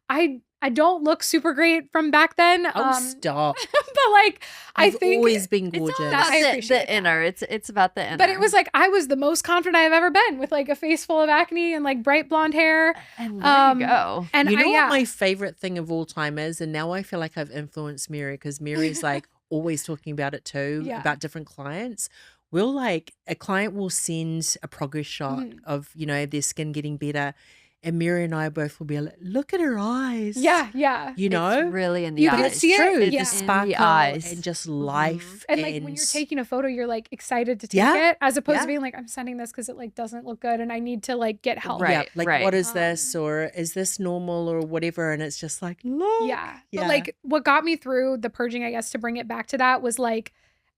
I don't look super great from back then. Oh, stop. But like, I You've think always been It's all gorgeous. about I the appreciate that. inner. It's about the inner. but it was like, I was the most confident I've ever been with like a face full of acne and like bright blonde hair. And there you go. And You know yeah. what my favorite thing of all time is? And now I feel like I've influenced Mary because Mary's like always talking about it too, Yeah. about different clients. We'll like, a client will send a progress shot Mhm. of, you know, their skin getting better. And Mary and I both will be like, look at her eyes. Yeah. Yeah. You know? It's really in the You eyes. can But it's see it, true. yeah. The In the sparkle eyes. and just life. And like when you're taking a photo, you're like excited to take Yeah. it, as opposed Yeah. to being like, I'm sending this because it like doesn't look good and I need to like get help. Right. Yeah, like right. what is this, or is this normal, or whatever, and it's just like, look. Yeah. Yeah. But like what got me through the purging, I guess, to bring it back to that was like,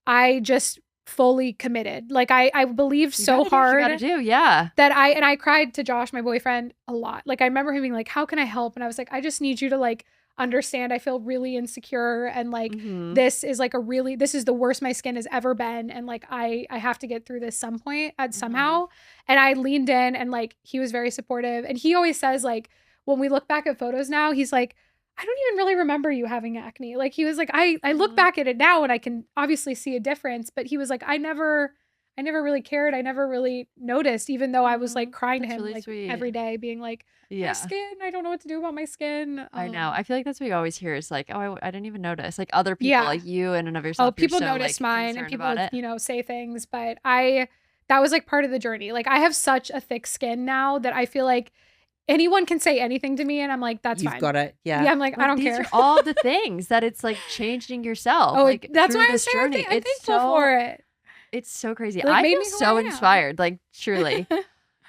I just fully committed. Like I believed You so gotta do what you hard gotta do. Yeah. that I cried to Josh, my boyfriend, a lot. Like I remember him being like, how can I help? And I was like, I just need you to like understand I feel really insecure and like Mhm. this is like this is the worst my skin has ever been, and like I have to get through this somehow. And I leaned in, and like he was very supportive, and he always says like when we look back at photos now, he's like, I don't even really remember you having acne. Like he was like, I look Mhm. back at it now and I can obviously see a difference, but he was like, I never really cared. I never really noticed, even though I was like crying to That's him really like sweet. every day, being like, my Yeah. skin, I don't know what to do about my skin. I know. I feel like that's what you always hear is like, oh, I didn't even notice. Like other people, Yeah. like you and of Oh, yourself, you're people so, notice like, mine, and concerned people, about it. you know, say things, but that was like part of the journey. Like I have such a thick skin now that I feel like anyone can say anything to me and I'm like, that's You've fine. got it. Yeah. Yeah, I'm like, I Like, don't these care. are all the things that it's like changing yourself. Oh, like that's through why I'm this saying journey. I'm It's thankful so for it. it's so crazy. Like, I made feel me who so I am. inspired. Like truly.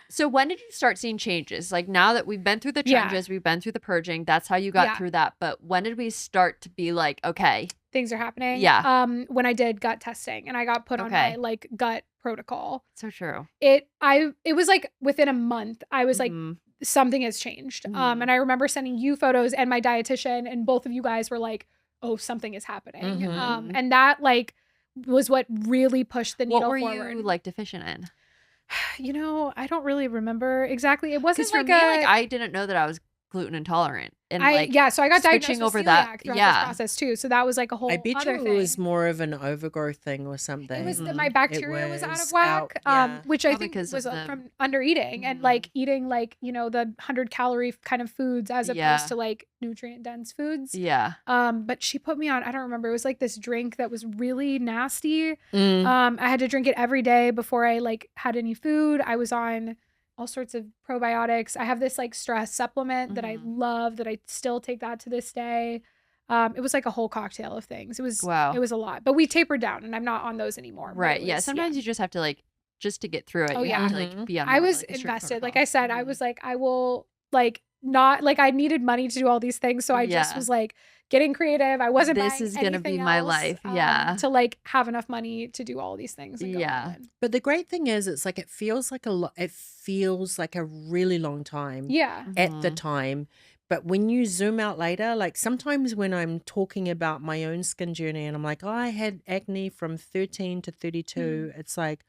So when did you start seeing changes? Like now that we've been through the Yeah. trenches, we've been through the purging, that's how you got Yeah. through that. But when did we start to be like, okay, Things are happening. Yeah. When I did gut testing and I got put on my Okay. like gut protocol, so true. it was like within a month, I was like, Mhm. something has changed. Mhm. And I remember sending you photos and my dietitian, and both of you guys were like, oh, something is happening. Mhm. And that like was what really pushed the What needle were forward. you like deficient in? You know, I don't really remember exactly. It wasn't Because for like me, a like I didn't know that I was gluten intolerant, and I like yeah, so I got diagnosed switching with over celiac that, throughout yeah. this process too. So that was like a whole I bet other you thing. it was more of an overgrowth thing or something. It was Mhm. my bacteria was out of whack, yeah. which I Probably think 'cause was of the- from under eating and Mhm. like eating like, you know, the 100-calorie kind of foods as Yeah. opposed to like nutrient dense foods. Yeah. But she put me on, I don't remember, it was like this drink that was really nasty. Mm. I had to drink it every day before I like had any food. I was on all sorts of probiotics. I have this like stress supplement that I Mhm. love, that I still take that to this day. It was like a whole cocktail of things. It was Wow. it was a lot, but we tapered down and I'm not on those anymore. but Right. it Yeah. was- Sometimes you just have to like just to get through it. Oh, You have to yeah. like be on. I more, was like, a strict invested. Like protocol. I said, I Mhm. was like, I will like not like I needed money to do all these things, so I just Yeah. was like getting creative. I wasn't This buying is gonna be anything my else, life. Yeah. to like have enough money to do all these things. And go Yeah. all in. But the great thing is, it's like it feels like a lot. It feels like a really long time Yeah. at the Mhm. time. But when you zoom out later, like sometimes when I'm talking about my own skin journey and I'm like, oh, I had acne from 13 to 32, it's like,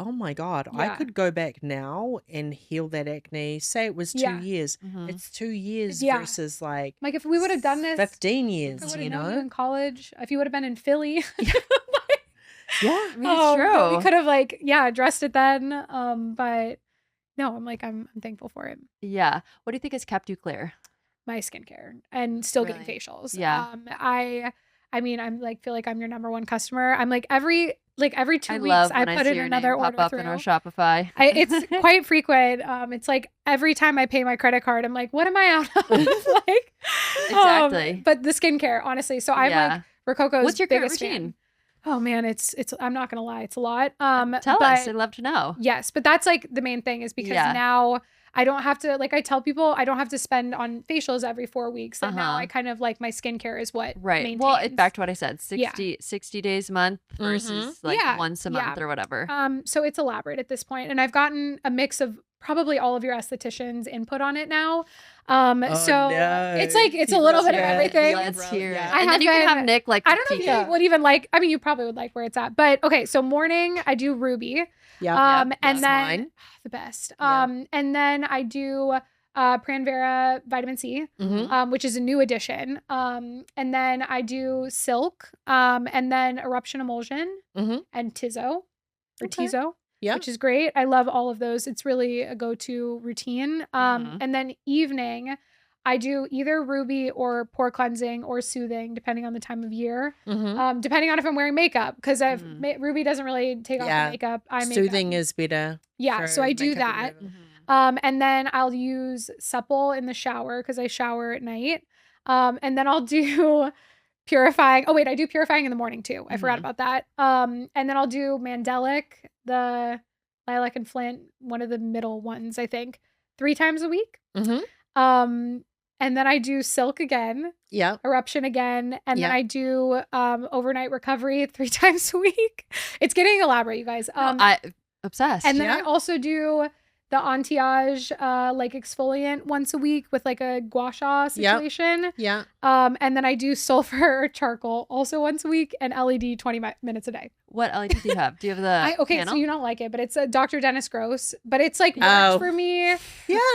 oh my God, I Yeah. could go back now and heal that acne. Say it was 2 Yeah. years. Mhm. It's 2 years Yeah. versus like Like if we would have done this 15 if I years, would you have known you know? in college, if you would have been in Philly, Yeah. I mean, it's but we true. could have like addressed it then. But no, I'm like I'm thankful for it. Yeah. What do you think has kept you clear? My skincare and still getting Really? facials. Yeah. I mean, I'm like feel like I'm your number one customer. I'm like every 2 I weeks love I when I put see in your another name pop order up through. in our Shopify. It's quite frequent. It's like every time I pay my credit card, I'm like, what am I out of? Like, Exactly. but the skincare, honestly. So I'm Yeah. like Rococo's What's your current biggest fan. routine? Oh man, it's I'm not gonna lie, it's a lot. Tell but us. I'd love to know. yes, but that's like the main thing is because Yeah. now I don't have to, like I tell people, I don't have to spend on facials every 4 weeks. And now Uh-huh. I kind of like my skincare is what Right. maintains. Well, back to what I said, Yeah. 60 days a month versus like Yeah, once a month or whatever. So it's elaborate at this point, and I've gotten a mix of probably all of your esthetician's input on it now. Oh, So no. it's like, it's a Keep little us bit of here. everything. Let's hear it. Yeah. I And then you can have have been- Nick like I don't know if critique you would even like, I mean, you probably would like where it's at, but okay. So morning I do Ruby. Yeah. And that's then mine. the best. Yeah. And then I do Pranvera Vitamin C, Mhm. which is a new addition. And then I do Silk, and then Eruption Emulsion Mhm. and Tizo or Okay. Tizo, Yeah. which is great. I love all of those. It's really a go-to routine. And then evening, I do either Ruby or pore cleansing or soothing, depending on the time of year. Mhm. Depending on if I'm wearing makeup, because Ruby doesn't really take off Yeah. the makeup. Soothing is better. Yeah, so for I do makeup that. removal. And then I'll use Supple in the shower because I shower at night. And then I'll do purifying. Oh wait, I do purifying in the morning too. I forgot about that. And then I'll do Mandelic, the Lilac and Flint, one of the middle ones, I think, 3 times a week. Mhm. And then I do Silk again, Yeah. Eruption again, and then Yeah. I do Overnight Recovery 3 times a week. It's getting elaborate, you guys. I obsessed. And then I Yeah. also do the Anti-Age like exfoliant once a week with like a gua sha situation. Yeah. And then I do sulfur charcoal also once a week and LED 20 minutes a day. What LED do you have? Do you have the Okay, panel? so you don't like it, but it's a Dr. Dennis Gross, but it's like worked Oh. for me. Yeah.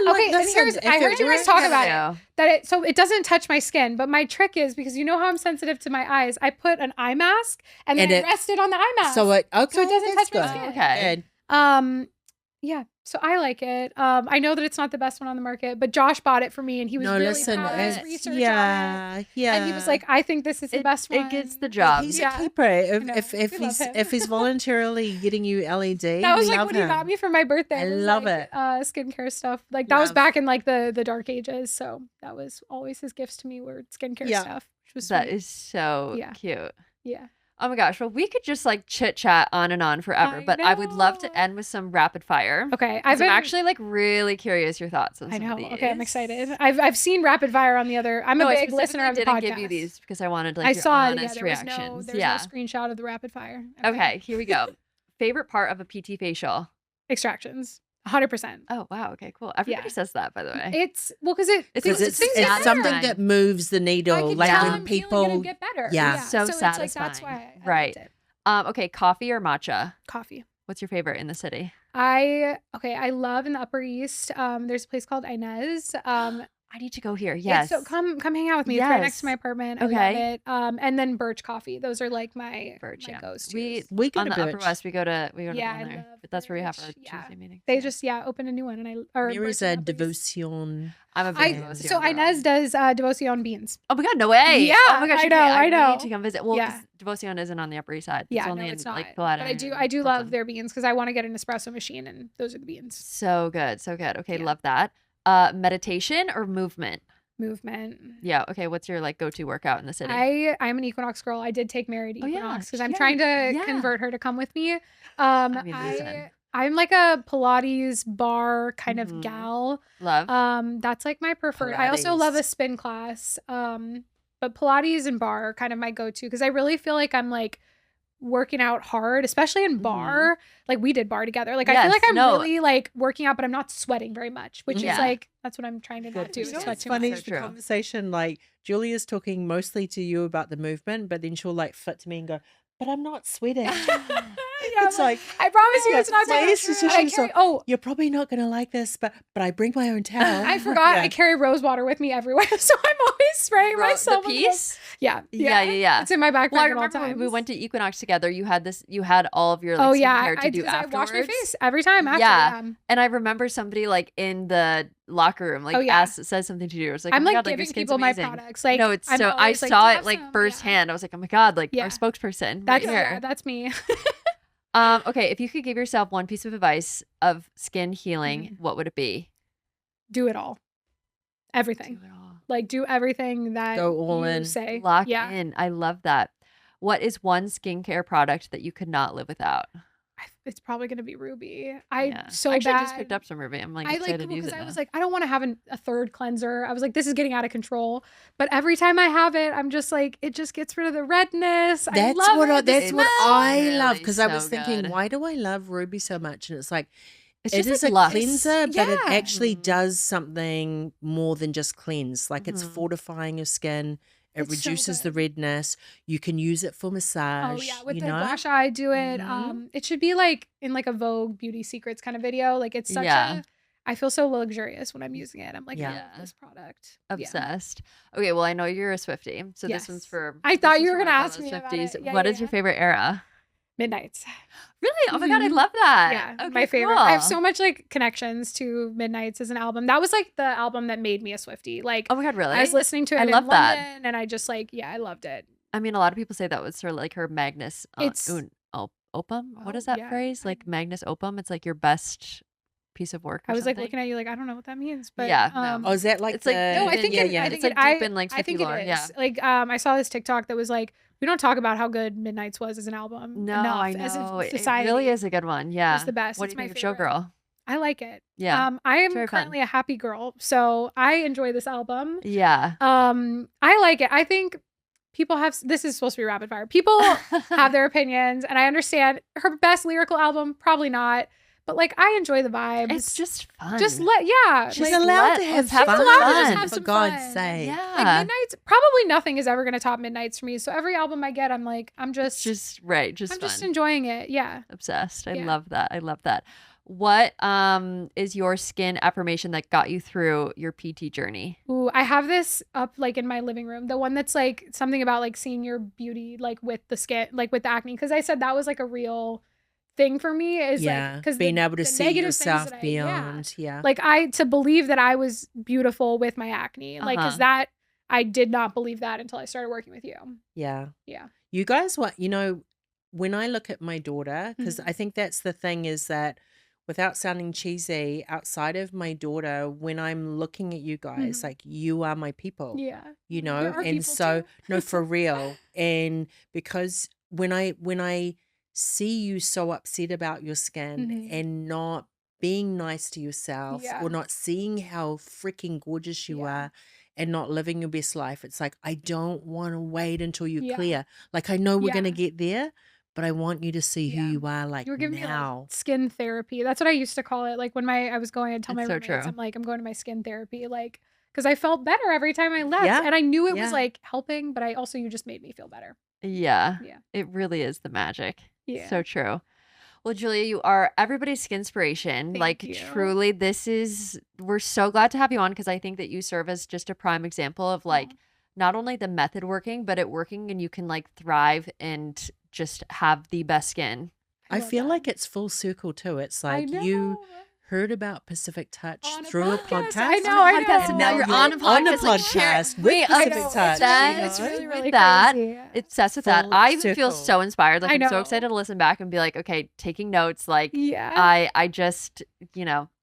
Okay, and here's I heard you guys talk about it. Yeah. That it so it doesn't touch my skin, but my trick is because you know how I'm sensitive to my eyes, I put an eye mask and then And I rest it on the eye mask. So it So it doesn't that's touch my good. skin. Okay. Good. Yeah, so I like it. I know that it's not the best one on the market, but Josh bought it for me and he was No, really listen. proud of his It's, research on it. yeah. And he was like, I think this is the best one. It gets the job. He's Yeah. a keeper. If know. if if We love he's him. if he's voluntarily getting you LED, That was we like love what him. he got me for my birthday. I was, love like, it. Skincare stuff. Like that was Love. back in like the dark ages. So that was always his gifts to me were skincare Yeah. stuff. Which was That sweet. is so Yeah. cute. Yeah. Oh my gosh. Well, we could just like chit chat on and on forever, I but I would love to know. end with some rapid fire. Okay. 'Cause I'm actually like really curious your thoughts on I some know. of these. Okay, I'm excited. I've seen Rapid Fire on the other. I'm No, a I big listener of the didn't podcast. give you these because I wanted like I your saw it. Yeah, honest there was reactions. no screenshot of the Rapid Fire. Okay, here we go. Favorite part of a PT facial? Extractions. 100%. Oh wow. Okay, cool. Everybody Yeah. says that, by the way. It's well because it It's things- just- things It's get something better. that moves the I needle. can Like tell when I'm people, feeling gonna get better. Yeah. So it's like that's satisfying. why I Right. liked it. Okay, coffee or matcha? Coffee. What's your favorite in the city? I love in the Upper East. There's a place called Inez. I need to go here. It's Yes. so come hang out with me. It's right next Yes. to my apartment. I Okay. love it. And then Birch Coffee. Those are like my Birch, my yeah. go-tos. we go on to the Upper Birch. West, we go to Yeah, the I one there. love But that's where we have our Birch, yeah. Tuesday meetings. They Yeah. just opened a new one, and Miri's a devotion. I'm a big Devotion so girl. Inez does Devotion beans. Oh my god, no way! Yeah, oh my gosh, I okay, know, I know. need to come visit. Well, Yeah. 'cause Devotion isn't on the Upper East Side. Yeah, it's only no, in it's not. like But Paladin. I do and love Brooklyn. their beans because I want to get an espresso machine, and those are the beans. So good, so good. Okay, Yeah. love that. Meditation or movement? Movement. Yeah. Okay. What's your like go-to workout in the city? I'm an Equinox girl. I did take Mary to Oh, yeah. Equinox because I'm Yeah, trying to yeah. convert her to come with me. mean, listen. I'm like a Pilates bar kind Mhm. of gal. Love. That's like my preferred. I also love a Pilates. spin class. But Pilates and bar are kind of my go-to because I really feel like I'm like working out hard, especially in bar. Like we did bar together. Like I feel Yes, like I'm no. really like working out, but I'm not sweating very much, which Yeah. is like that's what I'm trying to Good not for do. you. Is know sweat what's too funny much. is So the true. conversation. Like Julia's talking mostly to you about the movement, but then she'll like flip to me and go, "But I'm not sweating." Yeah, It's like, I promise you, yeah, it's not my too much. institution I is carry, so- You're probably not gonna like this, but I bring my own towel. I forgot. Yeah. I carry rose water with me everywhere, so I'm always spraying Bro, myself. the with rose- piece? Yeah, Yeah. It's in my backpack Well, I at all remember when times. we went to Equinox together. You had all of your like Oh yeah, skincare to do 'cause I afterwards. wash my face every time. After, Yeah. And I remember somebody like in the locker room like Oh, yeah. said something to you. It was like, I'm oh my like God, like your giving skin's people amazing. my products. Like No, it's I'm so I always like, saw "Do you it have like some?" firsthand. I was like, oh my God, like Yeah. our spokesperson That's right here. that's me. Okay, if you could give yourself one piece of advice of skin healing, what would it be? Do it all, everything. Do it all. Like do everything that Go all you in. say. Lock yeah. in. I love that. What is one skincare product that you could not live without? It's probably gonna be Ruby. Yeah. So Actually, I bad. just picked up some Ruby. I'm like I excited like to use because it. I was now. like, I don't want to have a third cleanser. I was like, this is getting out of control. But every time I have it, I'm just like, it just gets rid of the redness. I love it. The That's what smell. I Really love because I was so thinking, good. why do I love Ruby so much? And it's like, It's It just is like a lux. cleanser, but it Yeah. actually Mhm. does something more than just cleanse. Like it's Mhm. fortifying your skin. It It's so reduces the good. redness. You can use it for Oh massage, yeah, with you the know? gua sha, I do it. Mhm. It should be like in like a Vogue Beauty Secrets kind of video. Like it's such Yeah. I feel so luxurious when I'm using it. I'm like, I Yeah. love Yeah. this product. Yeah. Obsessed. Okay, well, I know you're a Swiftie, so this one's Yes. for I thought you this were one's for gonna my ask fellow me about Swifties. it. Yeah, What yeah, is your yeah. favorite era? Midnights. Really? Oh my God, I Mhm. love that. Yeah, Okay, my favorite. I have cool. so much like connections to Midnights as an album. That was like the album that made me a Swiftie. Like Oh my God, really? I was listening to it I in love that. London and I just like, yeah, I loved it. I mean, a lot of people say that was sort of like her Magnus It's opum. What is oh that yeah. phrase? Like Magnus opum. It's like your best piece of work or I was like something. looking at you like I don't know what that means, but Yeah, no. Oh, is that like It's like the no, I deep think in, it, I think it's it, like deep in like I Swiftie think it lore. is. Yeah. Like I saw this TikTok that was like we don't talk about how good Midnights was as an album No, enough I as know. a It society. really is a good one. Yeah. It's the best. What It's do you my think of favorite. Showgirl? I like it. Yeah. I am very fun. currently a happy girl, so I enjoy this album. Yeah. I like it. I think people have this is supposed to be rapid fire. People have their opinions, and I understand her best lyrical album, probably not, but like I enjoy the vibes. It's just fun. She's She's like, allowed to have let's have fun, some allowed to just fun. have for some God's fun. sake. Yeah. like Midnights. Probably nothing is ever gonna top Midnights for me. So every album I get, I'm like, I'm just right. I'm Fun. just enjoying it. Yeah. Obsessed. I Yeah. love that. I love that. What is your skin affirmation that got you through your PT journey? Ooh, I have this up like in my living room. The one that's like something about like seeing your beauty like with the skin, like with the acne. Because I said that was like a real thing for me. Is Yeah, like because being able to see negative things yourself that beyond. Yeah. like to believe that I was beautiful with my acne, like because that I did not believe that until I started working with you. Yeah. Yeah. You guys, when I look at my daughter, because I think that's the thing is that without sounding cheesy, outside of my daughter, when I'm looking at you guys, like you are my people, Yeah. you You're know? our And people so, too. no, for real. And because when I see you so upset about your skin and not being nice to yourself Yeah. or not seeing how freaking gorgeous you Yeah. are and not living your best life, it's like, I don't want to wait until you're Yeah. clear. Like, I know we're going to Yeah. get there, but I want you to see who Yeah. you are like You were giving me now. like skin therapy. That's what I used to call it. Like when I was going, I'd tell my It's so roommates, true. I'm like, I'm going to my skin therapy, like because I felt better every time I left, Yeah. and I knew it Yeah. was like helping, but I also you just made me feel better. Yeah. Yeah. It really is the magic. Yeah. So true. Well, Julia, you are everybody's Skinspiration. Thank Like you. truly, we're so glad to have you on because I think that you serve as just a prime example of like not only the method working, but it working and you can like thrive and just have the best skin. I love feel that. like it's full circle too. It's like I you know. heard about Pacific Touch On a through a podcast. podcast. I know, I know. Podcast, and now And you're now on a you're on a podcast. Like, share- podcast with Wait, Pacific know, Touch. it's you know? really, With really that, crazy. It's obsessed with that. Full I even feel circle. so inspired. Like I I'm so know. excited to listen back and be like, okay, taking notes. Like Yeah. I just,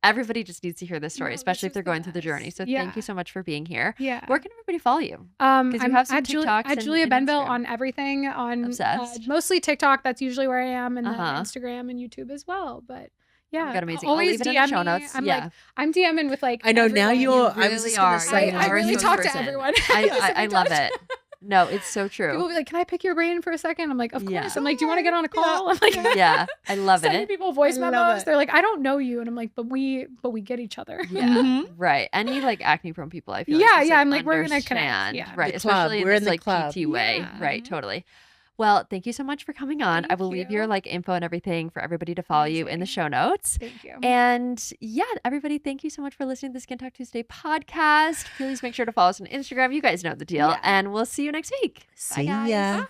everybody just needs to hear this story, No, especially if this they're is the going through the journey. best. So Yeah. thank you so much for being here. Yeah. Where can everybody follow you? you I'm have some at TikToks and- Julia and Benville Instagram. on everything on Obsessed. mostly TikTok. That's usually where I am, and then Uh-huh. Instagram and YouTube as well. But Oh yeah, my God, amazing. I'll always leave it in the DM show me. notes. I'm Yeah. like I'm DMing with like I know now everyone. you're. You I was just really gonna are. say. I You're a really huge talk to person. everyone. I Pacific love Touch. it. No, it's so true. People will be like, "Can I pick your brain for a second?" I'm like, "Of course." Yeah. I'm like, "Do you want to get on a Yeah. call?" I'm like, Yeah, I love sending it. people voice I love memos. it. They're like, "I don't know you," and I'm like, "But we get each other." Yeah, Mhm. right. Any like acne prone people, I feel Yeah, like just, yeah, I'm like, we're gonna connect. understand. Yeah. Right, The club. especially We're in in this the like club. PT way. Yeah. Right, Mhm. totally. Well, thank you so much for coming on. I Thank will leave your you. like info and everything for everybody to follow you in the Amazing. show notes. Thank you. And yeah, everybody, thank you so much for listening to the Skin Talk Tuesday podcast. Please make sure to follow us on Instagram. You guys know the deal. Yeah. And we'll see you next week. See guys. ya. Bye.